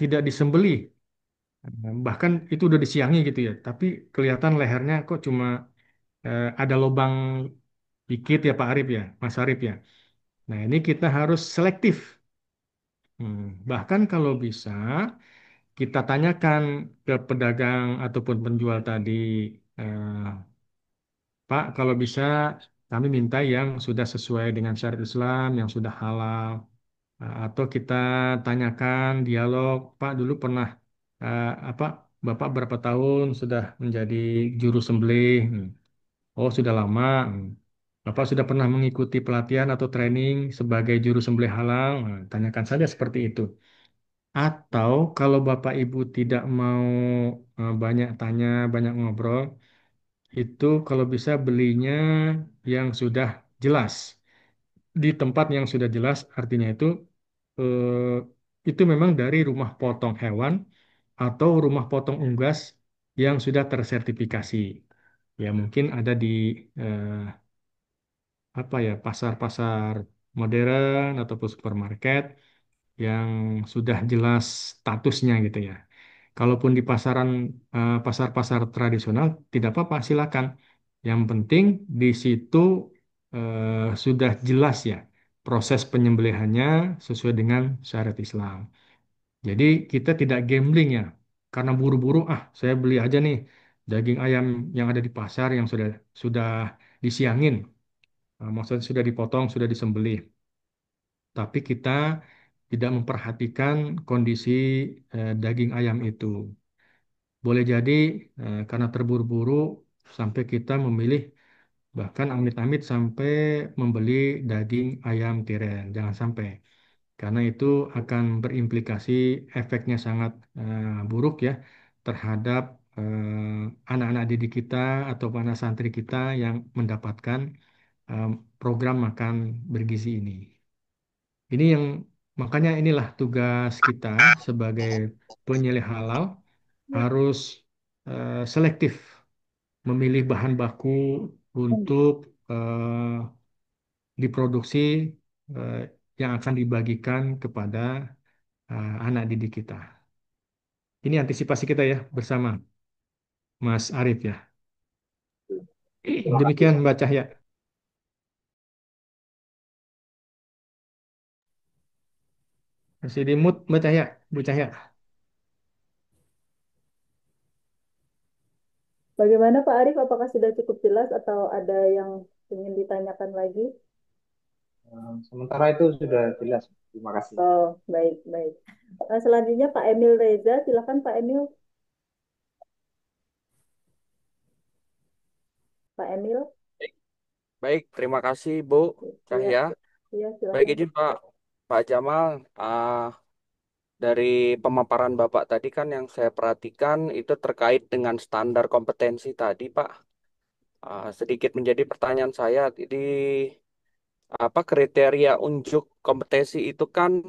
tidak disembelih. Bahkan itu udah disiangi gitu ya, tapi kelihatan lehernya kok cuma ada lubang dikit ya Pak Arif ya, Mas Arif ya. Nah ini kita harus selektif. Bahkan kalau bisa kita tanyakan ke pedagang ataupun penjual tadi, eh, Pak, kalau bisa kami minta yang sudah sesuai dengan syariat Islam, yang sudah halal. Atau kita tanyakan dialog, Pak dulu pernah apa, Bapak berapa tahun sudah menjadi juru sembelih? Oh, sudah lama. Bapak sudah pernah mengikuti pelatihan atau training sebagai juru sembelih halal? Tanyakan saja seperti itu. Atau kalau Bapak Ibu tidak mau banyak tanya, banyak ngobrol, itu kalau bisa belinya yang sudah jelas. Di tempat yang sudah jelas, artinya itu memang dari rumah potong hewan atau rumah potong unggas yang sudah tersertifikasi. Ya mungkin ada di eh, apa ya pasar-pasar modern ataupun supermarket yang sudah jelas statusnya gitu ya. Kalaupun di pasar-pasar tradisional tidak apa-apa, silakan. Yang penting di situ sudah jelas ya proses penyembelihannya sesuai dengan syariat Islam. Jadi kita tidak gambling ya, karena buru-buru saya beli aja nih daging ayam yang ada di pasar yang sudah disiangin. Maksudnya sudah dipotong, sudah disembelih. Tapi kita tidak memperhatikan kondisi daging ayam itu. boleh jadi karena terburu-buru sampai kita memilih bahkan amit-amit sampai membeli daging ayam tiren. Jangan sampai. Karena itu akan berimplikasi efeknya sangat buruk ya terhadap anak-anak didik kita atau anak santri kita yang mendapatkan eh, program makan bergizi ini. Ini yang makanya inilah tugas kita sebagai penyeleh halal harus selektif memilih bahan baku untuk diproduksi eh, yang akan dibagikan kepada anak didik kita. Ini antisipasi kita ya bersama Mas Arif ya. Terima kasih. Demikian Mbak Cahya. Masih di mood Mbak Cahya, Bu Cahya. Bagaimana Pak Arif? Apakah sudah cukup jelas atau ada yang ingin ditanyakan lagi? Sementara itu sudah jelas. Terima kasih. Oh, baik, baik. Selanjutnya Pak Emil Reza, silakan Pak Emil. Pak Emil, Baik, terima kasih Bu iya, Cahya. iya Baik, silakan. izin Pak Jamal. Dari pemaparan Bapak tadi kan yang saya perhatikan itu terkait dengan standar kompetensi tadi, Pak. Sedikit menjadi pertanyaan saya, di apa kriteria unjuk kompetensi itu kan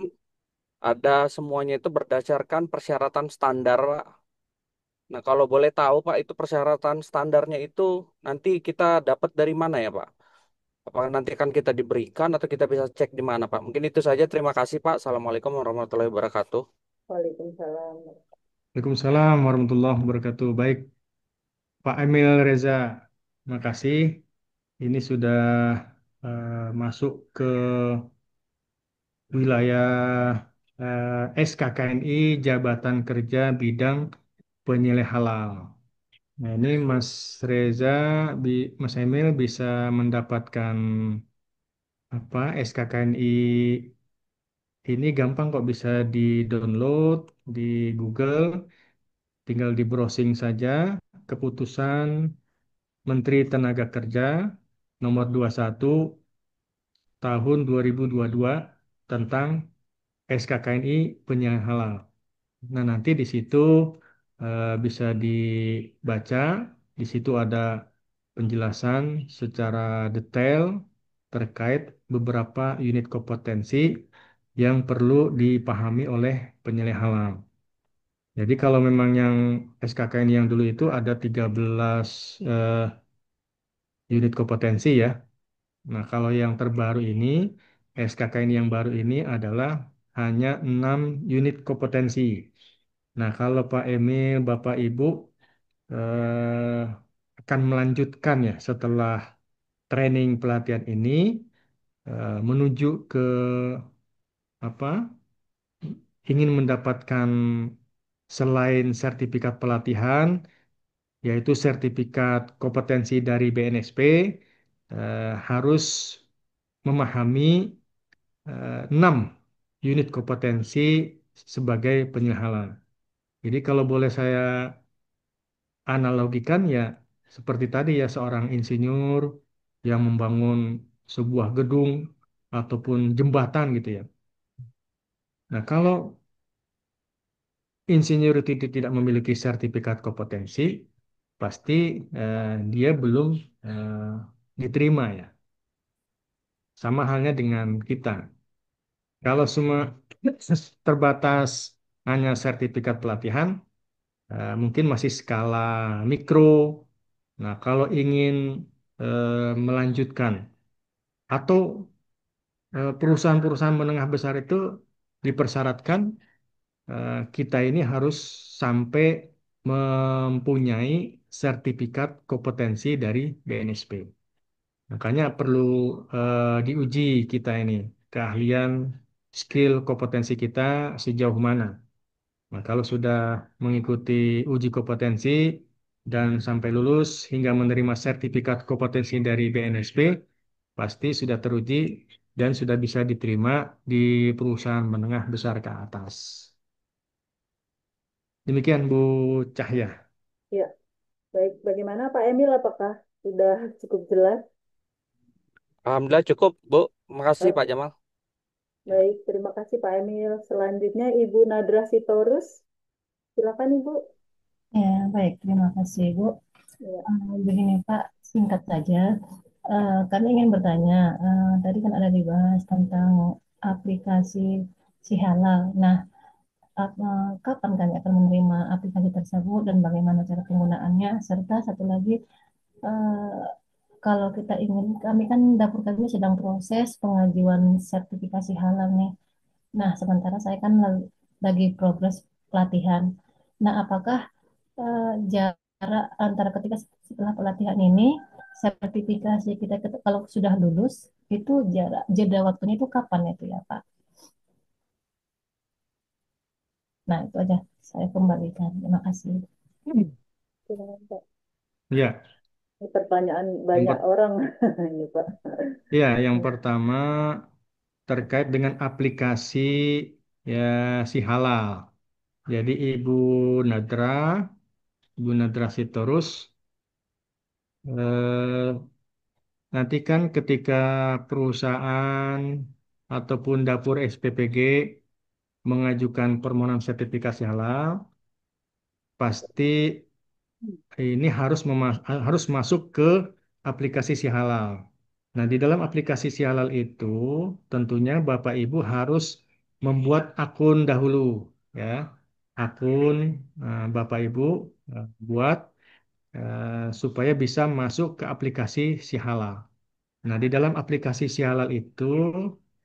ada semuanya itu berdasarkan persyaratan standar, Pak. Nah, kalau boleh tahu, Pak, itu persyaratan standarnya itu nanti kita dapat dari mana ya, Pak? Apakah nanti akan kita diberikan atau kita bisa cek di mana, Pak? Mungkin itu saja. Terima kasih, Pak. Assalamualaikum warahmatullahi wabarakatuh. Waalaikumsalam. Waalaikumsalam warahmatullahi wabarakatuh. Baik, Pak Emil Reza. Terima kasih. Ini sudah masuk ke wilayah SKKNI Jabatan Kerja Bidang Penyeleh Halal. Nah, ini Mas Reza, Mas Emil bisa mendapatkan apa SKKNI ini gampang kok bisa di-download di Google, tinggal di browsing saja keputusan Menteri Tenaga Kerja nomor 21 tahun 2022 tentang SKKNI penyelenggaraan halal. Nah, nanti di situ bisa dibaca, di situ ada penjelasan secara detail terkait beberapa unit kompetensi yang perlu dipahami oleh penyelenggaraan halal. Jadi kalau memang yang SKKN yang dulu itu ada 13 eh, unit kompetensi ya. Nah, kalau yang terbaru ini, SKKN yang baru ini adalah hanya 6 unit kompetensi. Nah, kalau Pak Emil, Bapak Ibu eh, akan melanjutkan ya setelah training pelatihan ini menuju ke apa? Ingin mendapatkan selain sertifikat pelatihan, yaitu sertifikat kompetensi dari BNSP, harus memahami 6 unit kompetensi sebagai penyelenggaraan. Jadi kalau boleh saya analogikan ya seperti tadi ya seorang insinyur yang membangun sebuah gedung ataupun jembatan gitu ya. Nah, kalau insinyur itu tidak memiliki sertifikat kompetensi, pasti dia belum eh, diterima ya. Sama halnya dengan kita. Kalau semua terbatas hanya sertifikat pelatihan, mungkin masih skala mikro. Nah, kalau ingin melanjutkan atau perusahaan-perusahaan menengah besar itu dipersyaratkan kita ini harus sampai mempunyai sertifikat kompetensi dari BNSP. Makanya perlu diuji kita ini keahlian, skill, kompetensi kita sejauh mana. Nah, kalau sudah mengikuti uji kompetensi dan sampai lulus hingga menerima sertifikat kompetensi dari BNSP, pasti sudah teruji dan sudah bisa diterima di perusahaan menengah besar ke atas. Demikian Bu Cahya. Ya, baik. Bagaimana Pak Emil? Apakah sudah cukup jelas? Alhamdulillah cukup, Bu. Makasih Pak Oke, Jamal. Ya. baik. Terima kasih Pak Emil. Selanjutnya Ibu Nadra Sitorus. Silakan Ibu. Ya, baik. Terima kasih, Bu. Ya, Begini, Pak, singkat saja. Kami ingin bertanya, tadi kan ada dibahas tentang aplikasi si halal. Nah, kapan kami akan menerima aplikasi tersebut dan bagaimana cara penggunaannya? Serta satu lagi, eh, kalau kita ingin, kami kan dapur kami sedang proses pengajuan sertifikasi halal nih. Nah, sementara saya kan lagi progres pelatihan. Nah, apakah jarak antara ketika setelah pelatihan ini sertifikasi kita kalau sudah lulus itu jarak jeda waktunya itu kapan itu ya Pak? Nah, itu aja saya kembalikan. Terima kasih. silakan Pak. Ya, Ini pertanyaan yang banyak per- orang ini Pak. yang Ya, pertama terkait dengan aplikasi ya si halal. Jadi Nadra, Ibu Nadra Sitorus, eh, nanti kan ketika perusahaan ataupun dapur SPPG mengajukan permohonan sertifikasi halal, pasti ini harus masuk ke aplikasi si halal. Nah, di dalam aplikasi si halal itu tentunya Bapak Ibu harus membuat akun dahulu ya. Akun Bapak Ibu buat supaya bisa masuk ke aplikasi si halal. Nah, di dalam aplikasi si halal itu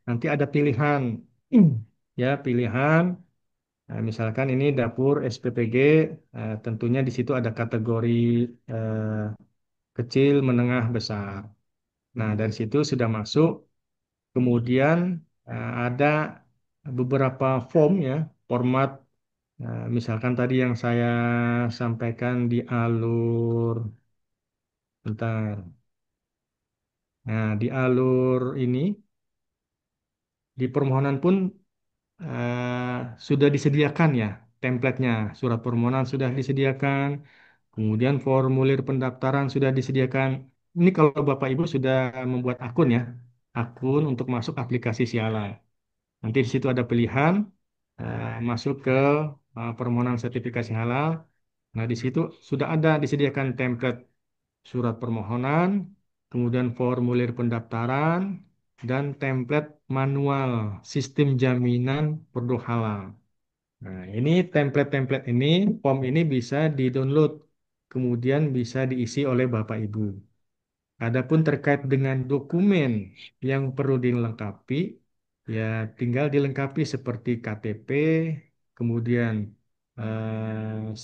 nanti ada pilihan. Ya, pilihan. Nah, misalkan ini dapur SPPG, tentunya di situ ada kategori eh, kecil, menengah, besar. Nah, dari situ sudah masuk. Kemudian ada beberapa form ya, format. Misalkan tadi yang saya sampaikan di alur, bentar. Nah, di alur ini, di permohonan pun sudah disediakan ya template-nya. Surat permohonan sudah disediakan. Kemudian formulir pendaftaran sudah disediakan. Ini kalau Bapak Ibu sudah membuat akun ya, akun untuk masuk aplikasi Siala. Nanti di situ ada pilihan masuk ke permohonan sertifikasi halal. Nah, di situ sudah ada disediakan template surat permohonan, kemudian formulir pendaftaran, dan template manual sistem jaminan produk halal. Nah, ini template-template ini, form ini bisa di-download, kemudian bisa diisi oleh Bapak Ibu. Adapun terkait dengan dokumen yang perlu dilengkapi, ya tinggal dilengkapi seperti KTP, kemudian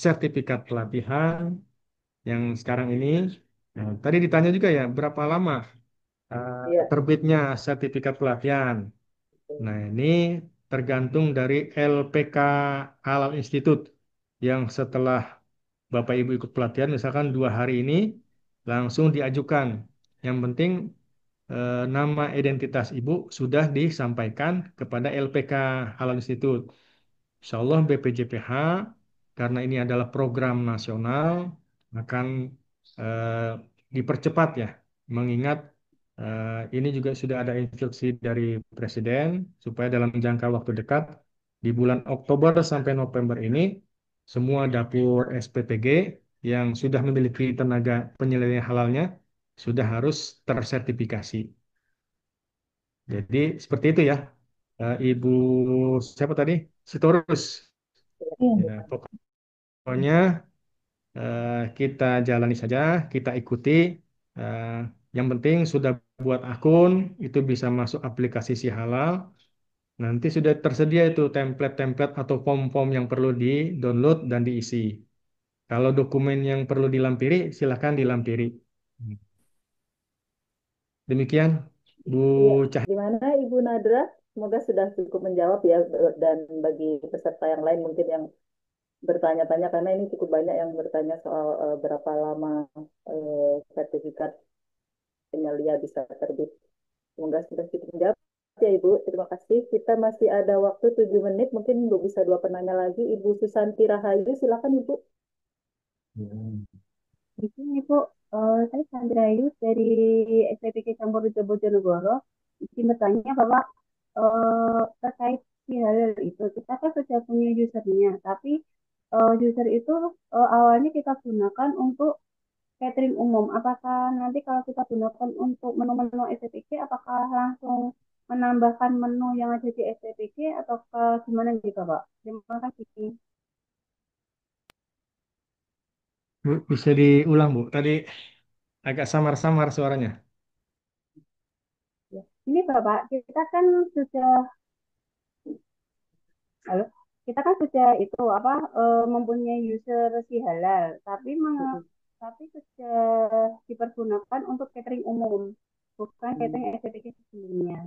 sertifikat pelatihan yang sekarang ini. Nah, tadi ditanya juga ya, berapa lama iya, terbitnya sertifikat pelatihan. Nah, ini tergantung dari LPK Halal Institute yang setelah Bapak Ibu ikut pelatihan, misalkan 2 hari ini langsung diajukan. Yang penting nama identitas Ibu sudah disampaikan kepada LPK Halal Institute. Insya Allah BPJPH karena ini adalah program nasional akan eh, dipercepat ya, mengingat ini juga sudah ada instruksi dari Presiden supaya dalam jangka waktu dekat di bulan Oktober sampai November ini semua dapur SPPG yang sudah memiliki tenaga penyelesaian halalnya sudah harus tersertifikasi. Jadi seperti itu ya, Ibu siapa tadi? Sitorus. Iya, Ya, pokoknya kita jalani saja, kita ikuti. Eh, yang penting sudah buat akun, itu bisa masuk aplikasi si halal. Nanti sudah tersedia itu template-template atau form-form yang perlu di-download dan diisi. Kalau dokumen yang perlu dilampiri, silakan dilampiri. Demikian, Bu iya. Cahya. Gimana Ibu Nadra? Semoga sudah cukup menjawab ya, dan bagi peserta yang lain mungkin yang bertanya-tanya, karena ini cukup banyak yang bertanya soal berapa lama sertifikat penyelia bisa terbit. Semoga sudah cukup menjawab ya Ibu. Terima kasih. Kita masih ada waktu 7 menit. Mungkin Ibu bisa dua penanya lagi. Ibu Susanti Rahayu, silakan Ibu. Hmm. Di sini Bu, saya Sandra Yus dari SPPK Campur Rejo Bojonegoro. Izin bertanya bahwa terkait si halal itu, kita kan sudah punya usernya, tapi user itu awalnya kita gunakan untuk catering umum. Apakah nanti kalau kita gunakan untuk menu-menu SPPK, apakah langsung menambahkan menu yang ada di SPPK atau gimana gitu, Pak? Terima kasih. Bu, bisa diulang, Bu. Tadi agak samar-samar suaranya. Ya. Ini Bapak, kita kan sudah halo, kita kan sudah itu apa mempunyai user si halal, tapi sudah dipergunakan untuk catering umum, bukan catering SPPK sebelumnya.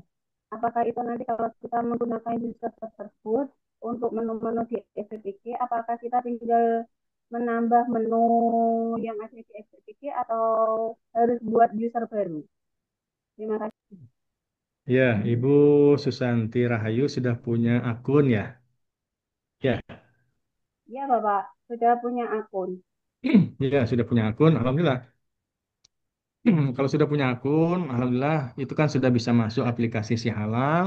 Apakah itu nanti kalau kita menggunakan user tersebut untuk menu-menu di SPPK, apakah kita tinggal menambah menu yang ada di SPPK atau harus buat user baru? Terima kasih. Ya, Ibu Susanti Rahayu sudah punya akun ya? Ya, Ya Bapak, sudah punya akun. ya sudah punya akun. Alhamdulillah. Kalau sudah punya akun, alhamdulillah itu kan sudah bisa masuk aplikasi Si Halal.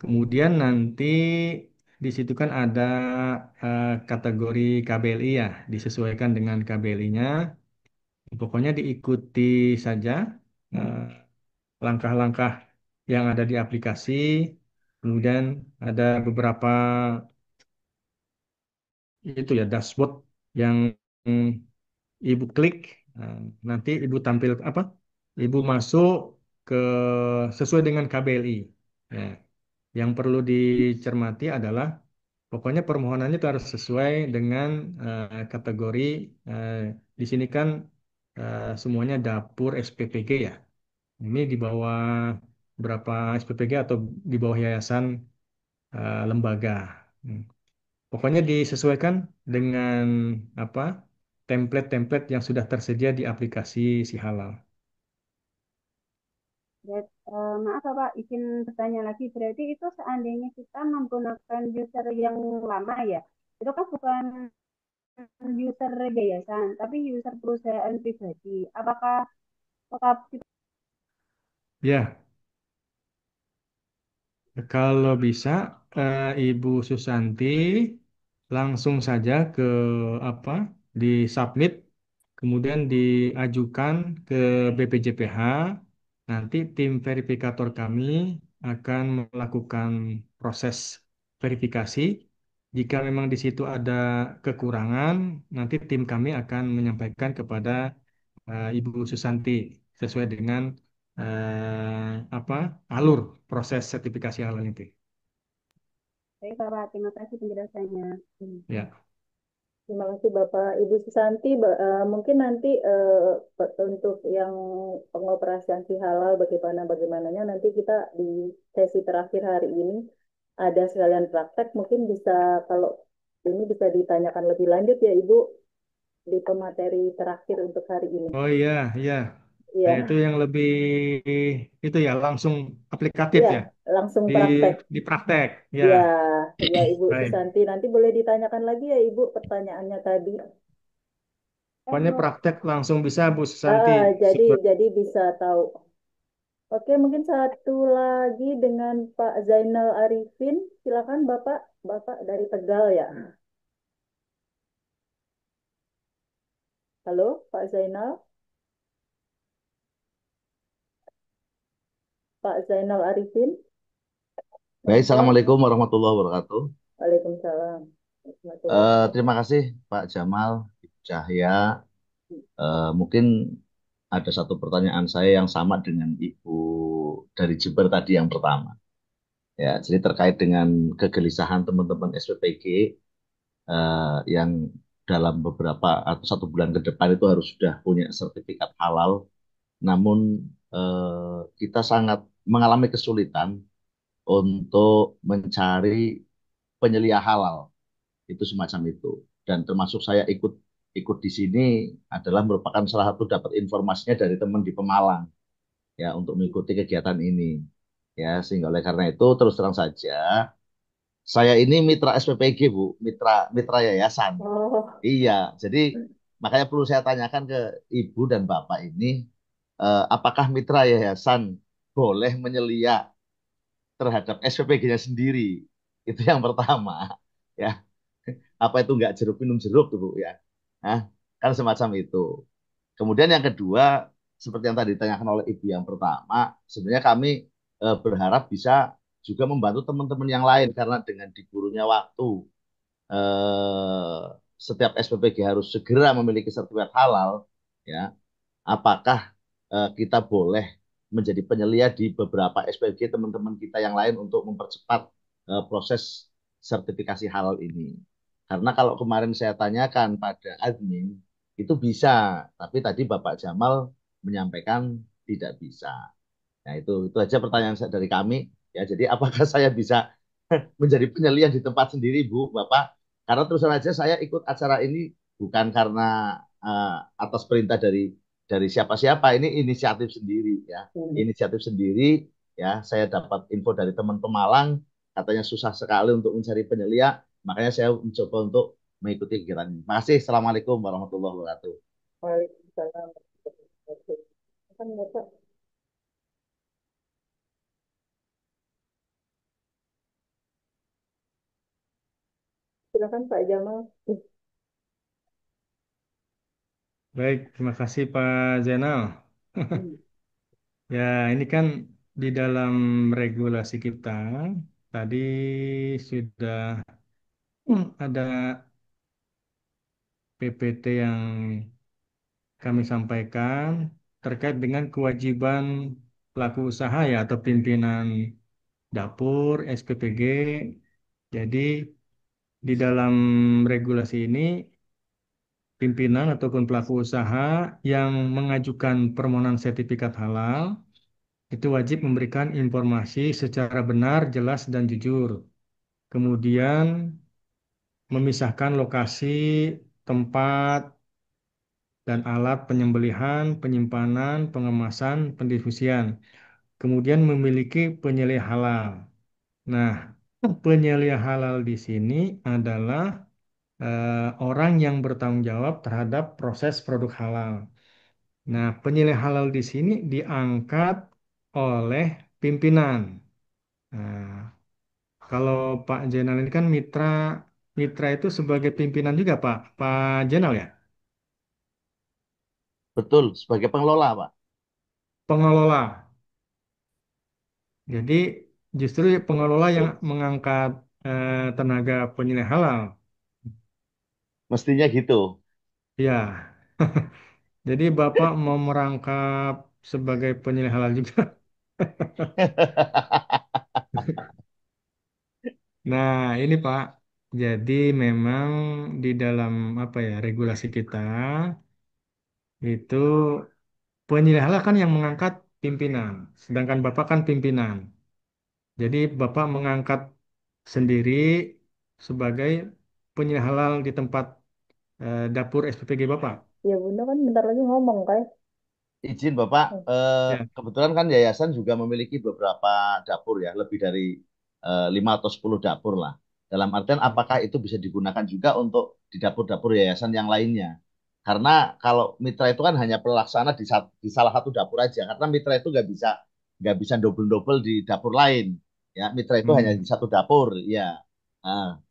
Kemudian nanti di situ kan ada kategori KBLI ya, disesuaikan dengan KBLI-nya. Pokoknya diikuti saja eh, langkah-langkah yang ada di aplikasi. Kemudian ada beberapa itu ya dashboard yang mm, Ibu klik, eh, nanti Ibu tampil apa? Ibu masuk ke sesuai dengan KBLI. Ya. Yang perlu dicermati adalah pokoknya permohonannya itu harus sesuai dengan kategori. eh, di sini kan semuanya dapur SPPG ya. Ini di bawah berapa SPPG atau di bawah yayasan lembaga. Hmm. Pokoknya disesuaikan dengan apa template-template yang sudah tersedia di aplikasi Si Halal. Maaf Bapak, izin bertanya lagi. Berarti itu seandainya kita menggunakan user yang lama ya, itu kan bukan user yayasan, tapi user perusahaan pribadi. Apakah kita Ya, kalau bisa Ibu Susanti langsung saja ke apa di submit, kemudian diajukan ke BPJPH. Nanti tim verifikator kami akan melakukan proses verifikasi. Jika memang di situ ada kekurangan, nanti tim kami akan menyampaikan kepada Ibu Susanti sesuai dengan apa alur proses sertifikasi halal itu. baik Bapak, terima kasih penjelasannya. Ya, Terima kasih Bapak Ibu Susanti. Mungkin nanti untuk yang pengoperasian si halal bagaimananya nanti kita di sesi terakhir hari ini ada sekalian praktek. Mungkin bisa kalau ini bisa ditanyakan lebih lanjut ya Ibu di pemateri terakhir untuk hari ini. oh iya, iya. Nah, itu Iya, yang lebih itu ya langsung aplikatif iya ya langsung di praktek. di praktek. Ya, Ya, ya Ibu baik. Susanti. Nanti boleh ditanyakan lagi ya Ibu pertanyaannya tadi. Pokoknya Bu, praktek langsung bisa Bu Susanti. Jadi bisa tahu. Oke, mungkin satu lagi dengan Pak Zainal Arifin. Silakan Bapak, Bapak dari Tegal ya. Halo, Pak Zainal. Pak Zainal Arifin. Baik, Nelpon. Assalamualaikum warahmatullahi wabarakatuh. Waalaikumsalam. Warahmatullahi Terima wabarakatuh. kasih Pak Jamal, Ibu Cahya. Mungkin ada satu pertanyaan saya yang sama dengan Ibu dari Jember tadi yang pertama. Ya, jadi terkait dengan kegelisahan teman-teman SPPG yang dalam beberapa atau 1 bulan ke depan itu harus sudah punya sertifikat halal. Namun kita sangat mengalami kesulitan untuk mencari penyelia halal. Itu semacam itu. Dan termasuk saya ikut ikut di sini adalah merupakan salah satu dapat informasinya dari teman di Pemalang ya untuk mengikuti kegiatan ini ya sehingga oleh karena itu terus terang saja saya ini mitra SPPG Bu, mitra mitra yayasan. Oh, Iya, jadi Makanya perlu saya tanyakan ke Ibu dan Bapak ini, apakah mitra yayasan boleh menyelia terhadap SPPG-nya sendiri? Itu yang pertama. Ya, apa itu nggak jeruk minum jeruk tuh Bu ya? Nah, kan semacam itu. Kemudian yang kedua, seperti yang tadi ditanyakan oleh Ibu yang pertama, sebenarnya kami berharap bisa juga membantu teman-teman yang lain karena dengan diburunya waktu, eh, setiap SPPG harus segera memiliki sertifikat halal, ya. Apakah kita boleh menjadi penyelia di beberapa SPPG teman-teman kita yang lain untuk mempercepat proses sertifikasi halal ini? Karena kalau kemarin saya tanyakan pada admin, itu bisa, tapi tadi Bapak Jamal menyampaikan tidak bisa. Nah, itu aja pertanyaan dari kami. Ya, jadi apakah saya bisa menjadi penyelian di tempat sendiri, Bu, Bapak? Karena terus terang aja saya ikut acara ini bukan karena atas perintah dari siapa-siapa. Ini inisiatif sendiri, ya. Inisiatif sendiri, ya. Saya dapat info dari teman Pemalang, katanya susah sekali untuk mencari penyelia, makanya saya mencoba untuk mengikuti kegiatan ini. Terima kasih. Assalamualaikum warahmatullahi wabarakatuh. Waalaikumsalam. Kan Bapak, silakan Pak Jamal. Baik, terima kasih Pak Zainal. Ya, ini kan di dalam regulasi kita tadi sudah ada PPT yang kami sampaikan terkait dengan kewajiban pelaku usaha ya atau pimpinan dapur SPPG. Jadi di dalam regulasi ini pimpinan ataupun pelaku usaha yang mengajukan permohonan sertifikat halal itu wajib memberikan informasi secara benar, jelas, dan jujur. Kemudian memisahkan lokasi, tempat, dan alat penyembelihan, penyimpanan, pengemasan, pendistribusian. Kemudian memiliki penyelia halal. Nah, penyelia halal di sini adalah orang yang bertanggung jawab terhadap proses produk halal. Nah, penyelia halal di sini diangkat oleh pimpinan. Nah, kalau Pak Jenal ini kan mitra, mitra itu sebagai pimpinan juga Pak Jenal ya, Betul, sebagai pengelola, Pak. pengelola. Jadi justru pengelola yang mengangkat tenaga penyelia halal. Mestinya gitu. Ya, jadi Bapak mau merangkap sebagai penyelia halal juga. Nah, ini Pak. Jadi memang di dalam apa ya regulasi kita itu penyelia halal kan yang mengangkat pimpinan, sedangkan Bapak kan pimpinan. Jadi Bapak mengangkat sendiri sebagai penyelia halal di tempat dapur SPPG Bapak. Ya Bunda kan bentar lagi ngomong kayak. Izin Bapak, Ya. kebetulan kan yayasan juga memiliki beberapa dapur ya, lebih dari 5 atau 10 dapur lah. Dalam artian apakah itu bisa digunakan juga untuk di dapur-dapur yayasan yang lainnya? Karena kalau mitra itu kan hanya pelaksana di salah satu dapur aja. Karena mitra itu nggak bisa double-double di dapur lain. Ya, mitra itu hanya di Hmm. satu dapur. Ya,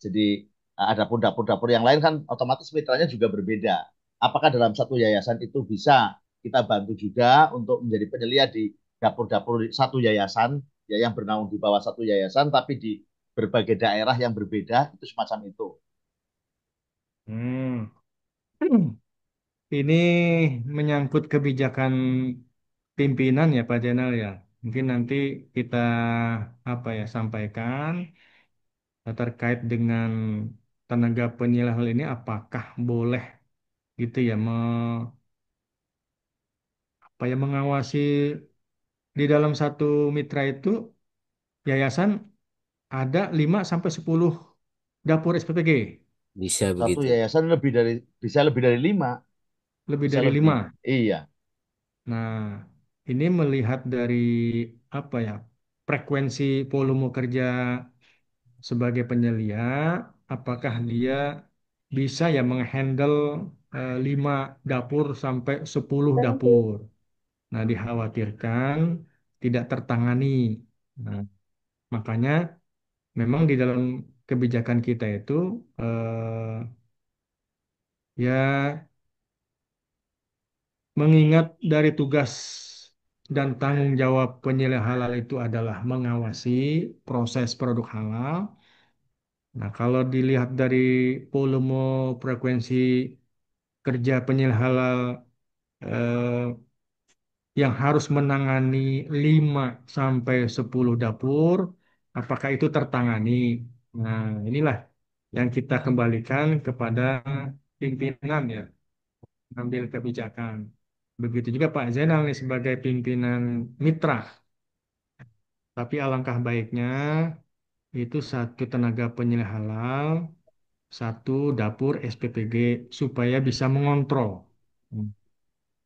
jadi ada pun dapur-dapur yang lain kan otomatis mitranya juga berbeda. Apakah dalam satu yayasan itu bisa kita bantu juga untuk menjadi penyelia di dapur-dapur satu yayasan ya yang bernaung di bawah satu yayasan tapi di berbagai daerah yang berbeda itu semacam itu. Hmm. Ini menyangkut kebijakan pimpinan ya Pak Jenal ya. Mungkin nanti kita apa ya sampaikan terkait dengan tenaga penyelia hal ini apakah boleh gitu ya apa ya mengawasi di dalam satu mitra itu yayasan ada 5 sampai 10 dapur SPPG, Bisa Satu begitu. yayasan bisa lebih dari 5, lebih bisa dari lebih. 5. Iya, Nah, ini melihat dari apa ya frekuensi volume kerja sebagai penyelia, apakah dia bisa ya menghandle 5 dapur sampai 10 Thank you. dapur. Nah, dikhawatirkan tidak tertangani. Nah, makanya memang di dalam kebijakan kita itu ya mengingat dari tugas dan tanggung jawab penyelia halal itu adalah mengawasi proses produk halal. Nah, kalau dilihat dari volume frekuensi kerja penyelia halal eh, yang harus menangani 5 sampai 10 dapur, apakah itu tertangani? Nah, inilah yang kita kembalikan kepada pimpinan ya, ambil kebijakan. Begitu juga Pak Zainal nih sebagai pimpinan mitra. Tapi alangkah baiknya itu satu tenaga penyelia halal, satu dapur SPPG supaya bisa mengontrol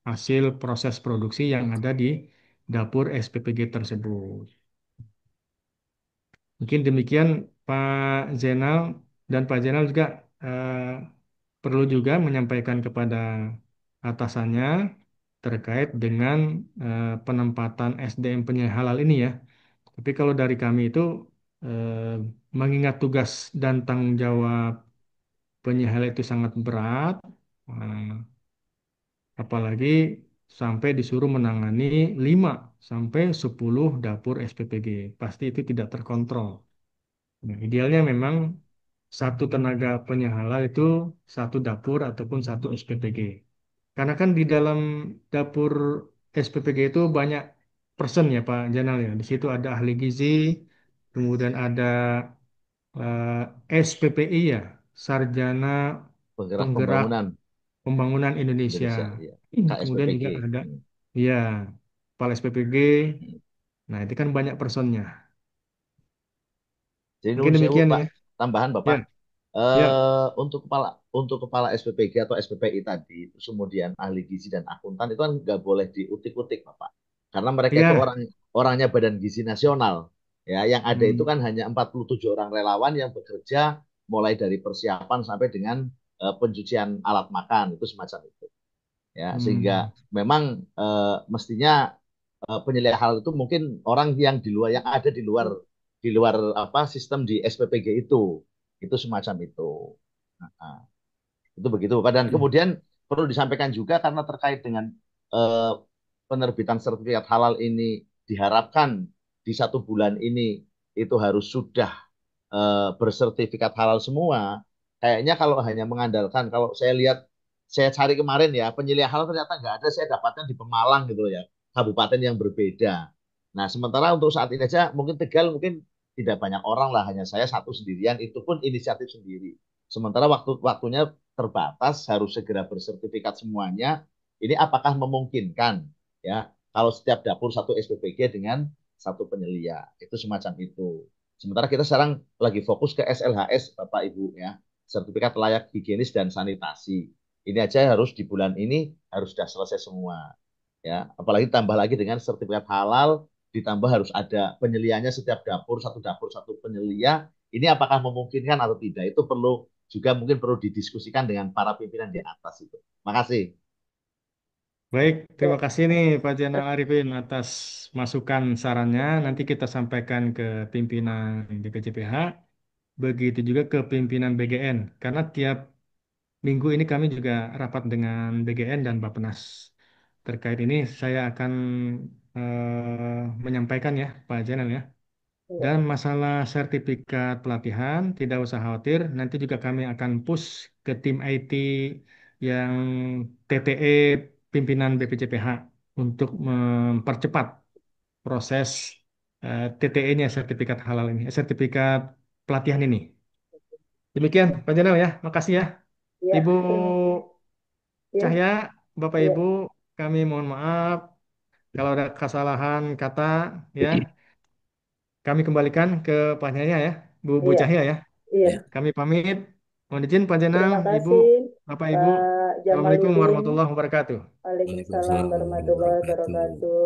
hasil proses produksi yang ada di dapur SPPG tersebut. Mungkin demikian Pak Zainal, dan Pak Zainal juga perlu juga menyampaikan kepada atasannya terkait dengan penempatan SDM penyelia halal ini ya. Tapi kalau dari kami itu eh, mengingat tugas dan tanggung jawab penyelia halal itu sangat berat, eh, apalagi sampai disuruh menangani 5 sampai 10 dapur SPPG. Pasti itu tidak terkontrol. Nah, idealnya memang satu tenaga penyehala itu satu dapur ataupun satu SPPG. Karena kan di dalam dapur SPPG itu banyak person ya Pak Janal ya. Di situ ada ahli gizi, kemudian ada SPPI ya, Sarjana Penggerak Penggerak pembangunan Pembangunan Indonesia. Indonesia, ya. Kemudian KSPPG. juga ada ya Kepala SPPG. Nah, itu kan banyak personnya. Jadi Mungkin nuwun sewu demikian Pak, ya. tambahan Ya, Bapak. ya, Untuk kepala SPPG atau SPPI tadi, terus kemudian ahli gizi dan akuntan itu kan nggak boleh diutik-utik Bapak, karena mereka itu ya. orangnya Badan Gizi Nasional, ya. Yang ada itu Hmm. kan hanya 47 orang relawan yang bekerja mulai dari persiapan sampai dengan pencucian alat makan itu semacam itu, ya. Sehingga Hmm. memang mestinya penyelia halal itu mungkin orang yang di luar, yang ada di luar apa sistem di SPPG itu semacam itu. Nah, itu begitu Pak. Dan kemudian perlu disampaikan juga karena terkait dengan eh, penerbitan sertifikat halal ini diharapkan di 1 bulan ini itu harus sudah bersertifikat halal semua. Kayaknya kalau hanya mengandalkan, kalau saya lihat, saya cari kemarin ya, penyelia halal ternyata nggak ada, saya dapatkan di Pemalang gitu loh ya, kabupaten yang berbeda. Nah, sementara untuk saat ini aja mungkin Tegal mungkin tidak banyak orang lah, hanya saya satu sendirian, itu pun inisiatif sendiri. Sementara waktunya terbatas, harus segera bersertifikat semuanya. Ini apakah memungkinkan ya kalau setiap dapur satu SPPG dengan satu penyelia, itu semacam itu. Sementara kita sekarang lagi fokus ke SLHS, Bapak Ibu ya, sertifikat layak higienis dan sanitasi. Ini aja harus di bulan ini harus sudah selesai semua ya. Apalagi tambah lagi dengan sertifikat halal, ditambah harus ada penyelianya setiap dapur satu penyelia. Ini apakah memungkinkan atau tidak? Itu perlu juga mungkin perlu didiskusikan dengan para pimpinan di atas itu. Makasih. Baik, Ya, terima kasih nih Pak Zainal Arifin atas masukan sarannya. Nanti kita sampaikan ke pimpinan BPJPH, begitu juga ke pimpinan BGN. Karena tiap minggu ini kami juga rapat dengan BGN dan Bappenas. Terkait ini saya akan menyampaikan ya Pak Zainal ya. ya. Dan masalah sertifikat pelatihan, tidak usah khawatir. Nanti juga kami akan push ke tim IT yang TTE pimpinan BPJPH untuk mempercepat proses TTE-nya, sertifikat halal ini, sertifikat pelatihan ini. Demikian, Pak Jenal ya. Makasih ya. Ya, Ibu terima kasih. Ya, Cahya, Bapak ya, Ibu, kami mohon maaf kalau ada kesalahan kata ya. Kami kembalikan ke Pak Cahya ya, Bu iya, Cahya ya. iya. Kami pamit. Mohon izin Pak Jenal, Terima Ibu, kasih Bapak Ibu. Pak Assalamualaikum Jamaludin. warahmatullahi wabarakatuh. Waalaikumsalam Waalaikumsalam warahmatullahi warahmatullahi wabarakatuh. wabarakatuh.